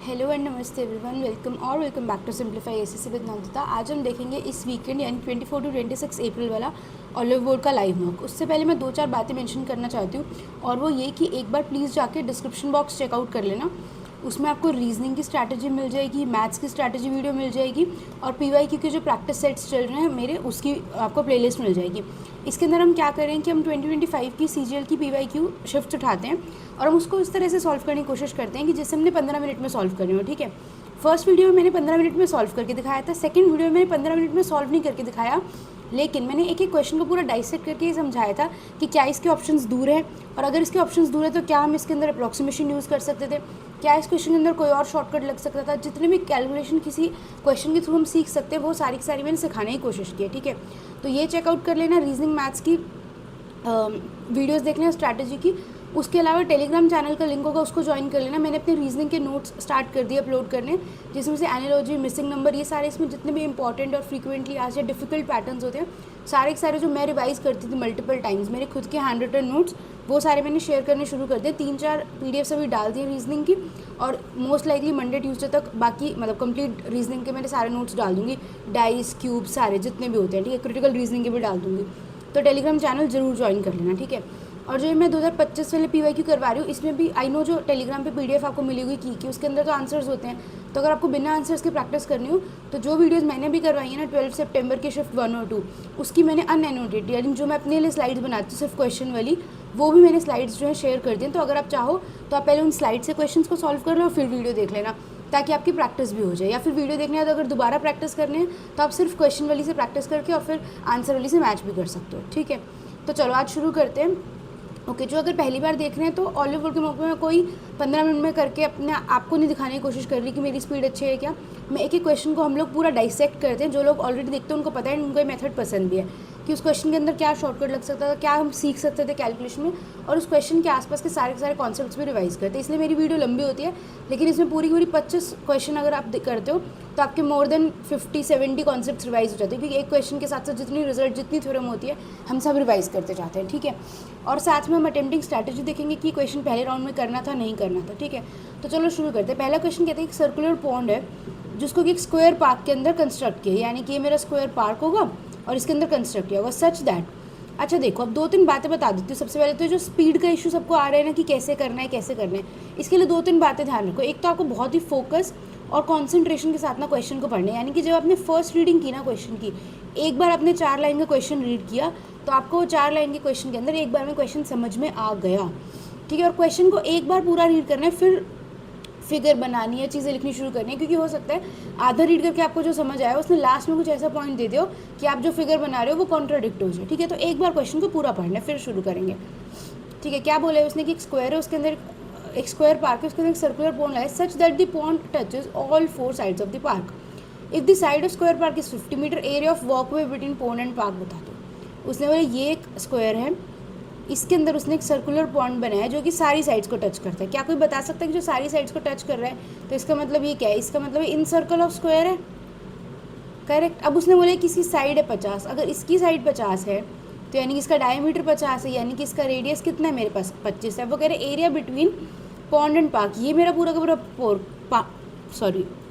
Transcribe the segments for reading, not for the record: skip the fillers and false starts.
Hello and नमस्ते everyone, welcome back to simplify SSC with Nandita. आज हम देखेंगे इस वीकेंड यानी 24 टू 26 अप्रैल वाला ऑलिव बोर्ड का लाइव मॉक। उससे पहले मैं दो चार बातें मेंशन करना चाहती हूँ, और वो ये कि एक बार प्लीज़ जाके डिस्क्रिप्शन बॉक्स चेकआउट कर लेना। उसमें आपको रीजनिंग की स्ट्रैटेजी मिल जाएगी, मैथ्स की स्ट्रैटेजी वीडियो मिल जाएगी, और पीवाईक्यू के जो प्रैक्टिस सेट्स चल रहे हैं मेरे, उसकी आपको प्लेलिस्ट मिल जाएगी। इसके अंदर हम क्या करें कि हम 2025 की सीजीएल की पीवाईक्यू शिफ्ट उठाते हैं और हम उसको इस तरह से सॉल्व करने की कोशिश करते हैं कि जैसे हमने 15 मिनट में सॉल्व करनी हो। ठीक है, फर्स्ट वीडियो में मैंने 15 मिनट में सॉल्व करके दिखाया था, सेकंड वीडियो में मैंने 15 मिनट में सॉल्व नहीं करके दिखाया, लेकिन मैंने एक एक क्वेश्चन को पूरा डाइसेक्ट करके ये समझाया था कि क्या इसके ऑप्शंस दूर हैं, और अगर इसके ऑप्शंस दूर है तो क्या हम इसके अंदर अप्रॉक्सीमेशन यूज़ कर सकते थे, क्या इस क्वेश्चन के अंदर कोई और शॉर्टकट लग सकता था। जितने भी कैलकुलेशन किसी क्वेश्चन के थ्रू हम सीख सकते हैं वो सारी की सारी मैंने सिखाने की कोशिश की है। ठीक है, तो ये चेकआउट कर लेना, रीजनिंग मैथ्स की वीडियोस देख लेना, स्ट्रैटेजी की। उसके अलावा टेलीग्राम चैनल का लिंक होगा, उसको ज्वाइन कर लेना। मैंने अपने रीजनिंग के नोट्स स्टार्ट कर दिए अपलोड करने, जिसमें से एनालॉजी, मिसिंग नंबर, ये सारे इसमें जितने भी इंपॉर्टेंट और फ्रीक्वेंटली आज या डिफिकल्ट पैटर्न्स होते हैं, सारे के सारे जो मैं रिवाइज करती थी मल्टीपल टाइम्स, मेरे खुद के हैंड रिटन नोट्स, वो सारे मैंने शेयर करने शुरू कर दिए। 3-4 पीडीएफ अभी डाल दिए रीजनिंग की, और मोस्ट लाइकली मंडे ट्यूसडे तक बाकी मतलब कंप्लीट रीजनिंग के मैंने सारे नोट्स डाल दूँगी, डाइस, क्यूब, सारे जितने भी होते हैं। ठीक है, क्रिटिकल रीजनिंग के भी डाल दूँगी, तो टेलीग्राम चैनल जरूर ज्वाइन कर लेना। ठीक है, और जो ये मैं 2025 वाले पीवाईक्यू करवा रही हूँ, इसमें भी आई नो जो टेलीग्राम पे पीडीएफ आपको मिली हुई की उसके अंदर तो आंसर्स होते हैं, तो अगर आपको बिना आंसर्स की प्रैक्टिस करनी हो तो जो वीडियोस मैंने भी करवाई है ना 12 सितंबर के शिफ्ट 1 और 2, उसकी मैंने अनएनोटेड यानी जो मैं अपने लिए स्लाइड्स बनाती हूँ सिर्फ क्वेश्चन वाली, वो भी मैंने स्लाइड्स जो है शेयर कर दी। तो अगर आप चाहो तो आप पहले उन स्लाइड से क्वेश्चन को सॉल्व कर लो और फिर वीडियो देख लेना, ताकि आपकी प्रैक्टिस भी हो जाए। या फिर वीडियो देखने है तो अगर दोबारा प्रैक्टिस करनी है तो आप सिर्फ क्वेश्चन वाली से प्रैक्टिस करके और फिर आंसर वाली से मैच भी कर सकते हो। ठीक है, तो चलो आज शुरू करते हैं। ओके, जो अगर पहली बार देख रहे हैं तो ऑलिव बोर्ड के मौके में कोई 15 मिनट में करके अपने आपको नहीं दिखाने की कोशिश कर रही कि मेरी स्पीड अच्छी है क्या। मैं एक एक क्वेश्चन को हम लोग पूरा डाइसेक्ट करते हैं। जो लोग ऑलरेडी देखते हैं उनको पता है, उनको ये मेथड पसंद भी है कि उस क्वेश्चन के अंदर क्या शॉर्टकट लग सकता था, क्या हम सीख सकते थे कैलकुलेशन में, और उस क्वेश्चन के आसपास के सारे कॉन्सेप्ट्स भी रिवाइज करते हैं। इसलिए मेरी वीडियो लंबी होती है, लेकिन इसमें पूरी 25 क्वेश्चन अगर आप करते हो तो आपके मोर देन 50-70 कॉन्सेप्ट्स रिवाइज हो जाते हैं, क्योंकि एक क्वेश्चन के साथ साथ जितनी रिजल्ट, जितनी थ्योरम होती है, हम सब रिवाइज करते जाते हैं। ठीक है, और साथ में हम अटेम्प्टिंग स्ट्रैटेजी देखेंगे कि क्वेश्चन पहले राउंड में करना था नहीं करना था। ठीक है, तो चलो शुरू करते हैं। पहला क्वेश्चन कहते हैं एक सर्कुलर पॉन्ड है जिसको कि एक स्क्वायर पार्क के अंदर कंस्ट्रक्ट किया, यानी कि ये मेरा स्क्वायर पार्क होगा और इसके अंदर कंस्ट्रक्ट किया होगा सच दैट। अच्छा देखो, अब 2-3 बातें बता देती हूँ। सबसे पहले तो जो स्पीड का इशू सबको आ रहा है ना कि कैसे करना है कैसे करना है, इसके लिए 2-3 बातें ध्यान रखो। एक तो आपको बहुत ही फोकस और कॉन्सेंट्रेशन के साथ ना क्वेश्चन को पढ़ना है, यानी कि जब आपने फर्स्ट रीडिंग की ना क्वेश्चन की, एक बार आपने 4 लाइन का क्वेश्चन रीड किया तो आपको 4 लाइन के क्वेश्चन के अंदर एक बार में क्वेश्चन समझ में आ गया। ठीक है, और क्वेश्चन को एक बार पूरा रीड करना है, फिर फिगर बनानी है, चीज़ें लिखनी शुरू करनी है, क्योंकि हो सकता है आधा रीड करके आपको जो समझ आया उसने लास्ट में कुछ ऐसा पॉइंट दे दियो कि आप जो फिगर बना रहे हो वो कॉन्ट्राडिक्ट हो जाए। ठीक है, तो एक बार क्वेश्चन को पूरा पढ़ना है फिर शुरू करेंगे। ठीक है, क्या बोला है उसने कि एक स्क्वायर है, उसके अंदर एक स्क्वायर पार्क है, उसके अंदर एक सर्कुलर पॉन्ड है such that the pond touches all 4 sides of the park. If the side of square park is 50 metre, area of walkway between pond and park बता दो। उसने बोला ये एक स्क्वायर है, इसके अंदर उसने एक सर्कुलर पॉन्ड बनाया है जो कि सारी साइड्स को टच करता है। क्या कोई बता सकता है कि जो सारी साइड्स को टच कर रहा है, तो इसका मतलब ये क्या है? इसका मतलब इन सर्कल ऑफ स्क्वायर है, करेक्ट। अब उसने बोला किसी साइड है 50, अगर इसकी साइड 50 है तो यानी कि इसका डायमीटर 50 है, यानी कि इसका रेडियस कितना है मेरे पास 25 है। वो कह रहे area between pond and park, ये मेरा पूरा का पूरा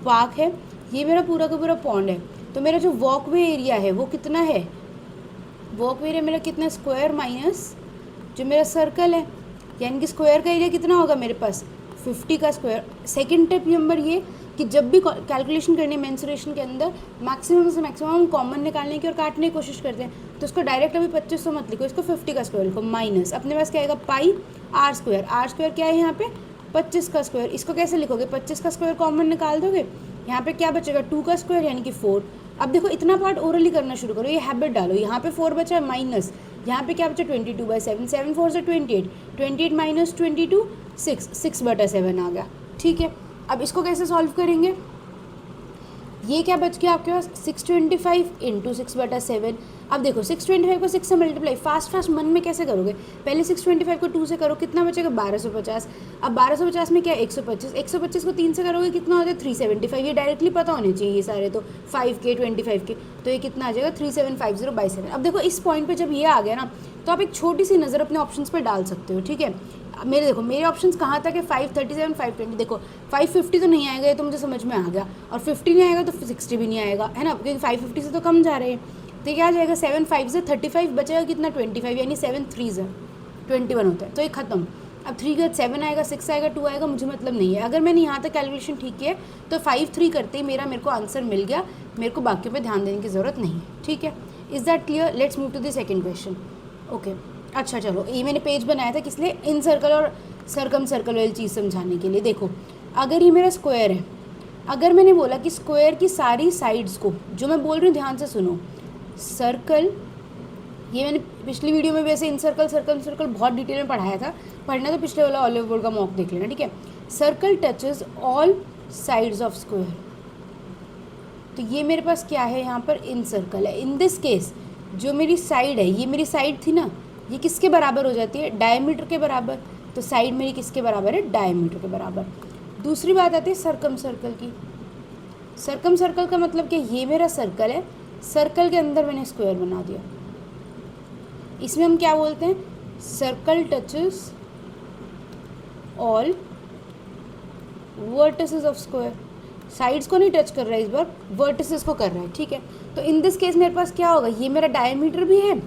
पार्क है, ये मेरा पूरा का पूरा पॉन्ड है, तो मेरा जो वॉकवे एरिया है वो कितना है? वॉकवे एरिया मेरा कितना, स्क्वायर माइनस जो मेरा सर्कल है, यानी कि स्क्वायर का एरिया कितना होगा मेरे पास 50 का स्क्वायर। सेकंड टिप नंबर ये कि जब भी कैलकुलेशन करनी है मेंसुरेशन के अंदर, मैक्सिमम से मैक्सिमम हम कॉमन निकालने की और काटने की कोशिश करते हैं, तो उसको डायरेक्ट अभी 2500 मत लिखो, इसको 50 का स्क्वायर लिखो, माइनस अपने पास क्या आएगा पाई आर स्क्वायर। आर स्क्वायर क्या है यहाँ पे 25 का स्क्वायर। इसको कैसे लिखोगे? 25 का स्क्वायर कॉमन निकाल दोगे, यहाँ पे क्या बचेगा 2 का स्क्वायर यानी कि 4। अब देखो इतना पार्ट ओरली करना शुरू करो, ये हैबिट डालो। यहाँ पे 4 बचा माइनस, यहाँ पे क्या बचा 22/7, 7 4 से 28, 28 माइनस 22 6, 6/7 आ गया। ठीक है, अब इसको कैसे सॉल्व करेंगे? ये क्या बच गया आपके पास 625 इंटू 6/7। अब देखो 625 को 6 से मल्टीप्लाई फास्ट मन में कैसे करोगे? पहले 625 को 2 से करो, कितना बचेगा 1250। अब 1250 में क्या 125, 125 को 3 से करोगे कितना होता है 375। ये डायरेक्टली पता होने चाहिए ये सारे, तो 5K 25K, तो ये कितना आ जाएगा 3750/7। अब देखो इस पॉइंट पे जब ये आ गया ना, तो आप एक छोटी सी नज़र अपने ऑप्शंस पर डाल सकते हो। ठीक है, मेरे देखो मेरे ऑप्शंस कहाँ तक है 537 520, देखो 550 तो नहीं आएगा, ये तो मुझे समझ में आ गया, और 50 नहीं आएगा तो 60 भी नहीं आएगा, है ना, क्योंकि 550 से तो कम जा रहे हैं। तो क्या आ जाएगा 7 5 से 35 बचेगा कितना 25, यानी 7 3 से 21 होता है, तो ये खत्म। अब 3 का 7 आएगा 6 आएगा 2 आएगा, मुझे मतलब नहीं है। अगर मैंने यहाँ तक कैलकुलेशन ठीक किया तो 5 3 करते ही मेरे को आंसर मिल गया, मेरे को बाकियों पे ध्यान देने की ज़रूरत नहीं है, ठीक है। Is that clear? Let's move to the second question. Okay, अच्छा चलो, ये मैंने पेज बनाया था किस लिए, इन सर्कल और सर्कम सर्कल वाली चीज़ समझाने के लिए। देखो अगर ये मेरा स्क्वायर है, अगर मैंने बोला कि स्क्वायर की सारी साइड्स को, जो मैं बोल रही हूँ ध्यान से सुनो, सर्कल, ये मैंने पिछली वीडियो में वैसे इन सर्कल सर्कल सर्कल बहुत डिटेल में पढ़ाया था, पढ़ना तो पिछले वाला ऑलिव बोर्ड का मॉक देख लेना, ठीक है। Circle touches all sides of square, तो ये मेरे पास क्या है यहाँ पर, इन सर्कल है। इन दिस केस जो मेरी साइड है, ये मेरी साइड थी ना, ये किसके बराबर हो जाती है, डायमीटर के बराबर, तो साइड मेरी किसके बराबर है, डायमीटर के बराबर। दूसरी बात आती है सर्कम सर्कल की। सर्कम सर्कल का मतलब कि ये मेरा सर्कल है, सर्कल के अंदर मैंने स्क्वायर बना दिया, इसमें हम क्या बोलते हैं, circle touches all vertices of square. Sides को नहीं टच कर रहा है इस बार, वर्टिसेस को कर रहा है, ठीक है। तो इन दिस केस मेरे पास क्या होगा, ये मेरा डायमीटर भी है,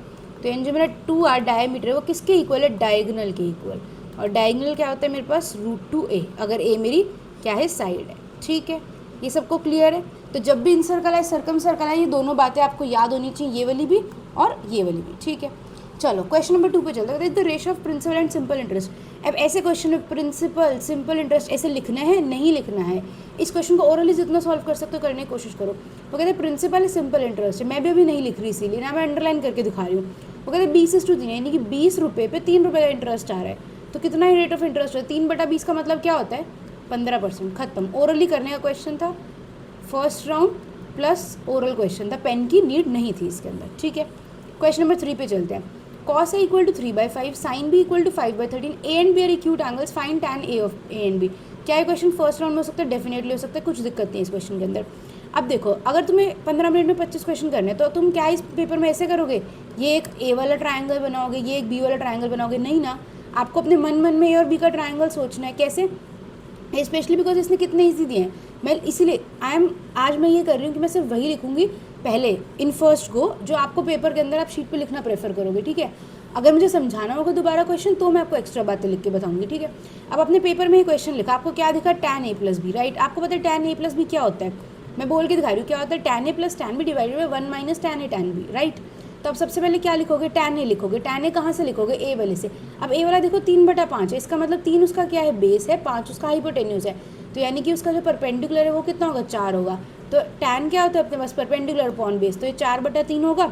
तो यानी जो मेरा 2r डायमीटर है वो किसके इक्वल है, डायगोनल के इक्वल, और डायगोनल क्या होता है मेरे पास, √2a, अगर a मेरी क्या है, साइड है, ठीक है। ये सबको क्लियर है? तो जब भी इन सर्कल है सर्कम सर्कल है, ये दोनों बातें आपको याद होनी चाहिए, ये वाली भी और ये वाली भी, ठीक है। चलो क्वेश्चन नंबर 2 पे चलते हैं। The ratio of principal and simple interest. अब ऐसे क्वेश्चन में प्रिंसिपल सिंपल इंटरेस्ट ऐसे लिखना है, नहीं लिखना है। इस क्वेश्चन को ओरली जितना सॉल्व कर सकते हो करने की कोशिश करो। वो कहते हैं प्रिंसिपल सिंपल इंटरेस्ट है, मैं भी अभी नहीं लिख रही, इसीलिए ना मैं अंडरलाइन करके दिखा रही हूँ। वो कहते हैं 20:3, यानी कि 20 रुपये पे 3 रुपये का इंटरेस्ट आ रहा है, तो कितना ही रेट ऑफ इंटरेस्ट है, 3/20 का मतलब क्या होता है, 15%। खत्म, ओरली करने का क्वेश्चन था, first round plus oral question था, पेन की नीड नहीं थी इसके अंदर, ठीक है। क्वेश्चन नंबर 3 पे चलते हैं। cos a equal to 3/5, sin b equal to 5/13, a and b are acute angles, find tan a of a and b। क्या ये क्वेश्चन फर्स्ट राउंड में हो सकता है, डेफिनेटली हो सकता है, कुछ दिक्कत नहीं है इस क्वेश्चन के अंदर। अब देखो अगर तुम्हें 15 मिनट में 25 क्वेश्चन करने तो तुम क्या इस पेपर में ऐसे करोगे, ये एक a वाला ट्राइंगल बनाओगे, ये एक b वाला ट्राइंगल बनाओगे, नहीं ना, आपको अपने मन में a और b का ट्राइंगल सोचना है। कैसे, स्पेशली बिकॉज इसने कितने ईजी दिए हैं, मैं इसीलिए आज मैं ये कर रही हूँ कि मैं सिर्फ वही लिखूंगी पहले इन फर्स्ट गो, जो आपको पेपर के अंदर आप शीट पे लिखना प्रेफर करोगे, ठीक है। अगर मुझे समझाना होगा दोबारा क्वेश्चन तो मैं आपको एक्स्ट्रा बातें लिख के बताऊंगी, ठीक है। अब अपने पेपर में ही क्वेश्चन लिखा, आपको क्या दिखा, tan a + b, राइट। आपको पता है tan a + b क्या होता है, मैं बोल के दिखा रही हूँ क्या होता है, tan a + tan b divided by 1 - tan a tan b, right. तो अब सबसे पहले क्या लिखोगे, tan a लिखोगे, tan a कहाँ से लिखोगे, a वाले से। अब a वाला देखो 3/5 है, इसका मतलब 3 उसका क्या है, बेस है, 5 उसका हाइपोटेन्यूज है, तो यानी कि उसका जो परपेंडिकुलर है वो कितना होगा, 4 होगा। तो tan क्या होता है अपने पास, परपेंडिकुलर अपॉन बेस, तो ये 4/3 होगा,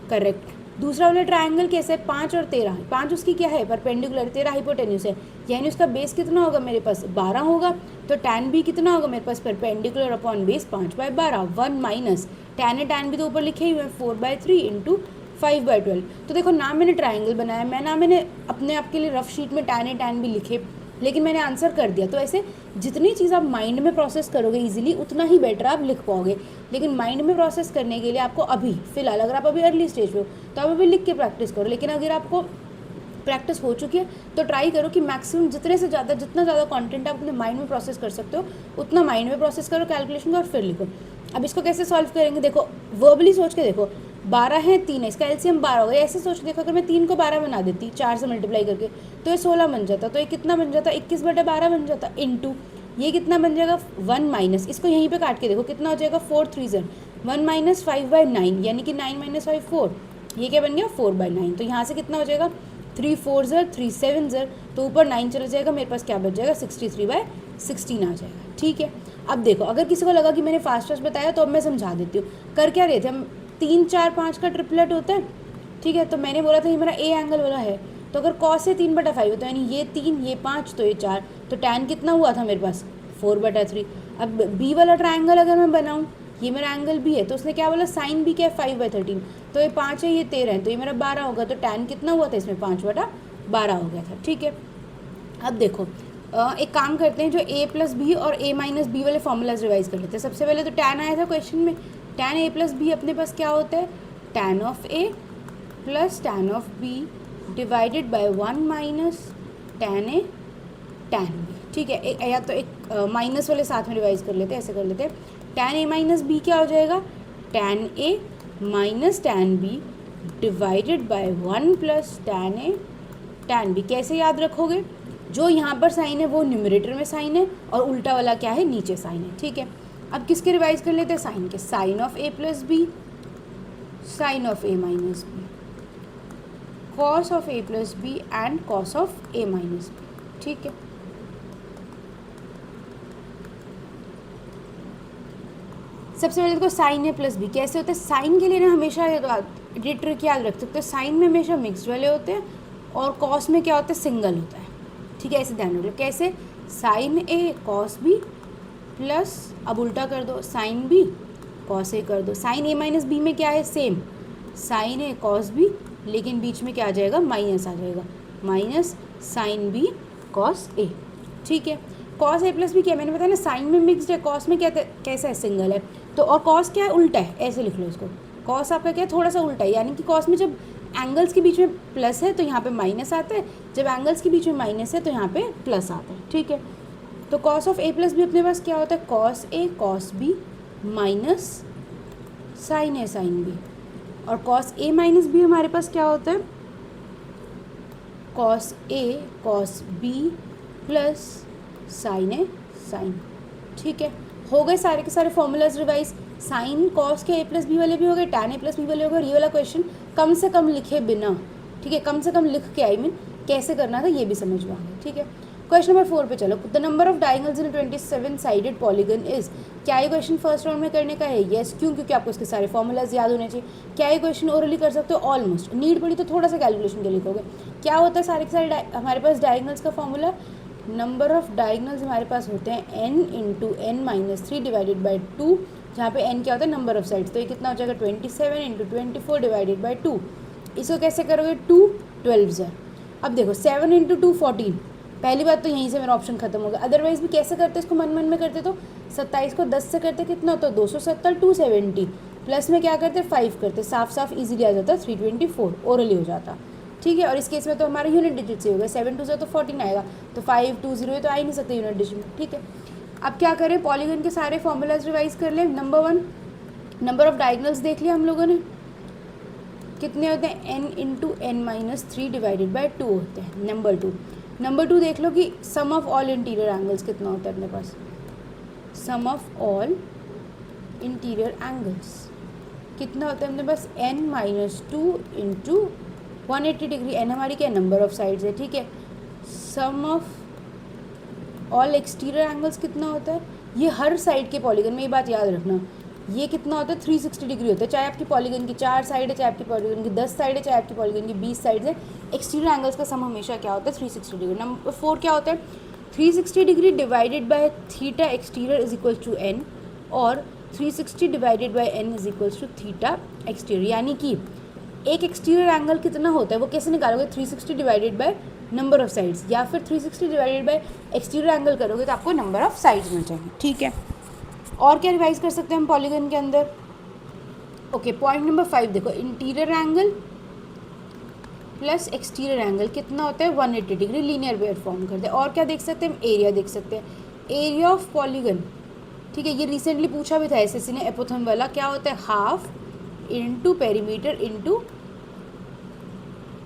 करेक्ट। दूसरा वाला ट्रायंगल कैसे है, 5 और 13, 5 उसकी क्या है, परपेंडिकुलर, 13 हाइपोटेन्यूज है, यानी उसका बेस कितना होगा मेरे पास, 12 होगा। तो tan b कितना होगा मेरे पास, perpendicular upon base 5/12, 1 - tan a tan b तो ऊपर लिखे ही हुए हैं 4/3 इंटू 5/12। तो देखो ना मैंने ट्राइंगल बनाया, मैंने अपने आप के लिए रफ शीट में tan a tan b लिखे, लेकिन मैंने आंसर कर दिया। तो ऐसे जितनी चीज़ आप माइंड में प्रोसेस करोगे इजीली, उतना ही बेटर आप लिख पाओगे। लेकिन माइंड में प्रोसेस करने के लिए आपको अभी फिलहाल, अगर आप अभी अर्ली स्टेज पे हो तो आप अभी लिख के प्रैक्टिस करो, लेकिन अगर आपको प्रैक्टिस हो चुकी है तो ट्राई करो कि मैक्सिमम जितना ज़्यादा कंटेंट आप अपने माइंड में प्रोसेस कर सकते हो उतना माइंड में प्रोसेस करो कैलकुलेशन को, और फिर लिखो। अब इसको कैसे सॉल्व करेंगे, देखो वर्बली सोच के देखो, 12 है 3 है, इसका एलसीएम 12 होगा। ऐसे सोच देखो, अगर मैं 3 को 12 बना देती 4 से मल्टीप्लाई करके तो ये 16 बन जाता, तो ये कितना बन जाता, 21/12 बन जाता, इंटू ये कितना बन जाएगा 1 - इसको यहीं पे काट के देखो कितना हो जाएगा, 4 3 1 - 5/9, यानी कि 9 - 5 4, ये क्या बन गया 4/9। तो यहाँ से कितना हो जाएगा 3 4 3 7, तो ऊपर 9 चला जाएगा, मेरे पास क्या बच जाएगा 63/16 आ जाएगा, ठीक है। अब देखो अगर किसी को लगा कि मैंने फास्ट बताया तो अब मैं समझा देती हूँ। कर क्या रहे थे हम, 3 4 5 का ट्रिपलेट होता है, ठीक है। तो मैंने बोला था ये मेरा ए एंगल वाला है, तो अगर कॉस से 3/5 होता है, यानी ये 3 ये 5 तो ये 4, तो टैन कितना हुआ था मेरे पास 4/3। अब बी वाला ट्राइंगल अगर मैं बनाऊँ, ये मेरा एंगल बी है, तो उसने क्या बोला साइन बी क्या है 5/13, तो ये 5 है ये 13 है, तो ये मेरा 12 होगा, तो टैन कितना हुआ था इसमें 5/12 हो गया था, ठीक है। अब देखो एक काम करते हैं, जो a + b और a - b वाले फॉर्मूलाज रिवाइज कर लेते हैं। सबसे पहले तो टैन आया था क्वेश्चन में, टैन a + b अपने पास क्या होता है, tan of a + tan of b divided by 1 - tan A tan B, ठीक है। या तो एक माइनस वाले साथ में रिवाइज कर लेते हैं, ऐसे कर लेते हैं। tan A माइनस बी क्या हो जाएगा, tan A minus tan B divided by 1 plus tan A tan B। कैसे याद रखोगे, जो यहाँ पर साइन है वो न्यूमरेटर में साइन है और उल्टा वाला क्या है, नीचे साइन है, ठीक है। अब किसके रिवाइज कर लेते हैं, साइन के। Sine of A plus B, sine of A minus B, cos of A plus B and cos of A minus B, ठीक है। सबसे पहले देखो साइन ए प्लस बी कैसे होता है। साइन के लिए ना हमेशा ट्रिक याद रख सकते हो, साइन में हमेशा मिक्स्ड वाले होते हैं और कॉस में क्या होता है, सिंगल होता है, ठीक है। ऐसे ध्यान रख लो। कैसे, साइन ए कॉस बी प्लस, अब उल्टा कर दो, साइन बी कॉस ए कर दो। साइन ए माइनस बी में क्या है, सेम साइन ए कॉस बी, लेकिन बीच में क्या आ जाएगा, माइनस आ जाएगा, minus sine B cos A, ठीक है। कॉस ए प्लस बी क्या, मैंने बताया ना साइन में मिक्स्ड है, कॉस में क्या कैसा है, सिंगल है। तो और कॉस क्या है, उल्टा है, ऐसे लिख लो इसको। कॉस आपका क्या है, थोड़ा सा उल्टा है, यानी कि कॉस में जब एंगल्स के बीच में प्लस है तो यहाँ पे माइनस आता है, जब एंगल्स के बीच में माइनस है तो यहाँ पे प्लस आता है, ठीक है। तो cos of A plus B अपने पास क्या होता है, cos A cos B minus sine A sine B. और कॉस ए माइनस बी हमारे पास क्या होता है, cos A cos B plus sine A sine, ठीक है। हो गए सारे के सारे फॉर्मूलाज रिवाइज। साइन कॉस के ए प्लस बी वाले भी हो गए, टैन ए प्लस बी वाले हो गए। ये वाला क्वेश्चन कम से कम लिखे बिना, ठीक है, कम से कम लिख के, आई मीन कैसे करना था ये भी समझ में आ गया, ठीक है। क्वेश्चन नंबर 4 पे चलो। The number of diagonals in a 27 sided polygon is. क्या ये क्वेश्चन फर्स्ट राउंड में करने का है, यस। क्यों, क्योंकि आपको इसके सारे फॉर्मूलाज याद होने चाहिए। क्या ये क्वेश्चन ओरली कर सकते हो, ऑलमोस्ट। नीड पड़ी तो थोड़ा सा कैलकुलेशन के लिखोगे। क्या होता है सारे के सारे हमारे पास डायगोनल्स का फॉर्मूला, नंबर ऑफ डायगोनल्स हमारे पास होते हैं n into n minus 3 divided by 2, जहाँ पे n क्या होता है, नंबर ऑफ साइड्स। तो ये कितना हो जाएगा, 27 इंटू 24 डिवाइडेड बाई 2। इसको कैसे करोगे, 2 12 है। अब देखो 7 इंटू 2 14। पहली बात तो यहीं से मेरा ऑप्शन खत्म होगा। अदरवाइज भी कैसे करते, इसको मन मन में करते तो 27 को 10 से करते कितना होता है, 270 270, प्लस में क्या करते 5 करते, साफ साफ इजीली आ जाता 324, ओरली हो जाता, ठीक है। और इस केस में तो हमारा यूनिट डिजिट से हो गया, 7 2 से तो 14 आएगा, तो 5 2 0 तो आ ही नहीं सकते यूनिट डिजिट में, ठीक है। अब क्या करें, पॉलीगन के सारे फॉर्मूलाज रिवाइज कर लें। नंबर 1, नंबर ऑफ डायगोनल्स देख लिया हम लोगों ने, कितने होते हैं, n into n minus 3 divided by 2 होते हैं। नंबर 2 देख लो कि सम ऑफ ऑल इंटीरियर एंगल्स कितना होता है अपने पास, सम ऑफ ऑल इंटीरियर एंगल्स कितना होता है अपने पास, n minus 2 into 180 degree. n हमारी क्या, नंबर ऑफ साइड्स है, ठीक है। सम ऑफ ऑल एक्सटीरियर एंगल्स कितना होता है, ये हर साइड के पॉलीगन में, ये बात याद रखना, ये कितना होता है, 360 डिग्री होता है। चाहे आपकी पॉलीगन की 4 साइड है, चाहे आपकी पॉलीगन की 10 साइड है, चाहे आपकी पॉलीगन की 20 साइड है, एक्सटीरियर एंगल्स का सम हमेशा क्या होता है, 360 डिग्री। नंबर 4 क्या होता है, 360 degree divided by theta exterior is equal to n, और 360 divided by n is equal to theta exterior. यानी कि एक एक्सटीरियर एंगल कितना होता है वो कैसे निकालोगे, 360 divided by number of sides, या फिर 360 डिवाइडेड बाय एक्सटीरियर एंगल करोगे तो आपको नंबर ऑफ साइड्स मिल जाएंगे, ठीक है। और क्या रिवाइज कर सकते हैं हम पॉलीगन के अंदर, ओके। पॉइंट नंबर 5 देखो, interior angle plus exterior angle कितना होता है, 180 डिग्री, लीनियर पेयर फॉर्म करते हैं। और क्या देख सकते हैं हम, एरिया देख सकते हैं, एरिया ऑफ पॉलीगन, ठीक है। ये रिसेंटली पूछा भी था एसएससी ने, एपोथम वाला, क्या होता है, हाफ इंटू पेरीमीटर इंटू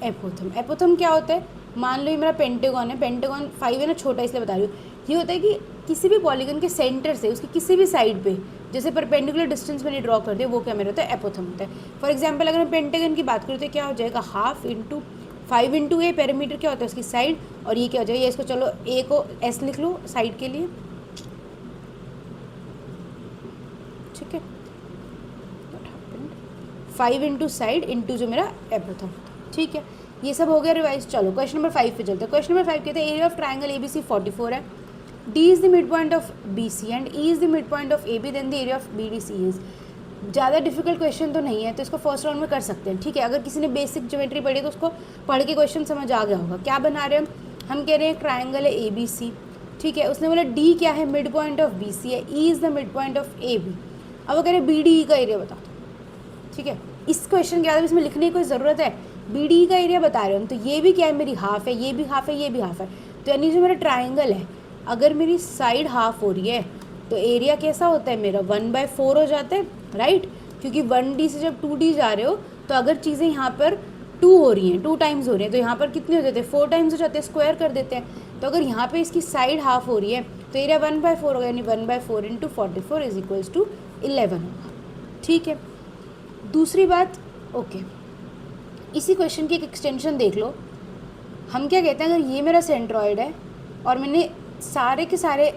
एपोथम। एपोथम क्या होता है, मान लो ये मेरा पेंटागन है, पेंटागन 5 है ना, छोटा इसलिए बता रही हूँ। ये होता है कि किसी भी पॉलीगन के सेंटर से उसकी किसी भी साइड पे जैसे परपेंडिकुलर डिस्टेंस मैंने ड्रॉ कर दिया, वो क्या मेरा होता है, एपोथम होता है। फॉर एग्जांपल अगर मैं पेंटागन की बात करूँ तो क्या हो जाएगा, हाफ इंटू 5 इंटू ए, पेरीमीटर क्या होता है उसकी साइड, और ये क्या हो जाएगा, ये इसको चलो ए को एस लिख लो साइड के लिए, ठीक है। 5 इंटू साइड इंटू जो मेरा एपोथम, ठीक है। ये सब हो गया रिवाइज। चलो क्वेश्चन नंबर 5 पे चलते हैं। क्वेश्चन नंबर 5 कहते हैं एरिया ऑफ ट्राइंगल ABC 44 है, D is the mid point of BC and E is the mid point of AB, then the area of BDC is. ज़्यादा डिफिकल्ट क्वेश्चन तो नहीं है, तो इसको फर्स्ट राउंड में कर सकते हैं, ठीक है। अगर किसी ने बेसिक ज्योमेट्री पढ़ी तो उसको पढ़ के क्वेश्चन समझ आ गया होगा। क्या बना रहे हैं हम कह रहे हैं ट्राइंगल है ABC, ठीक है। उसने बोला D क्या है, मिड पॉइंट ऑफ BC है, E is the mid point of AB। अब वो कह रहे हैं BDE का एरिया बता दो, ठीक है। इस क्वेश्चन के बाद इसमें लिखने की कोई ज़रूरत है, BDE का एरिया बता रहे हो हम, तो ये भी क्या है, मेरी हाफ है, ये भी हाफ है, ये भी हाफ है, तो यानी जो मेरा ट्राइंगल है, अगर मेरी साइड हाफ हो रही है तो एरिया कैसा होता है मेरा 1/4 हो जाता है, राइट। क्योंकि 1D से जब 2D जा रहे हो तो अगर चीज़ें यहाँ पर 2 हो रही हैं, 2 टाइम्स हो रही हैं, तो यहाँ पर कितने हो जाते हैं 4 टाइम्स हो जाते हैं, स्क्वायर कर देते हैं। तो अगर यहाँ पे इसकी साइड हाफ हो रही है तो एरिया 1/4 होगा, यानी 1/4 × 44 इज इक्वल्स टू 11 होगा। ठीक है, दूसरी बात, ओके, इसी क्वेश्चन की एक एक्सटेंशन देख लो। हम क्या कहते हैं, अगर ये मेरा सेंट्रॉइड है और मैंने सारे के सारे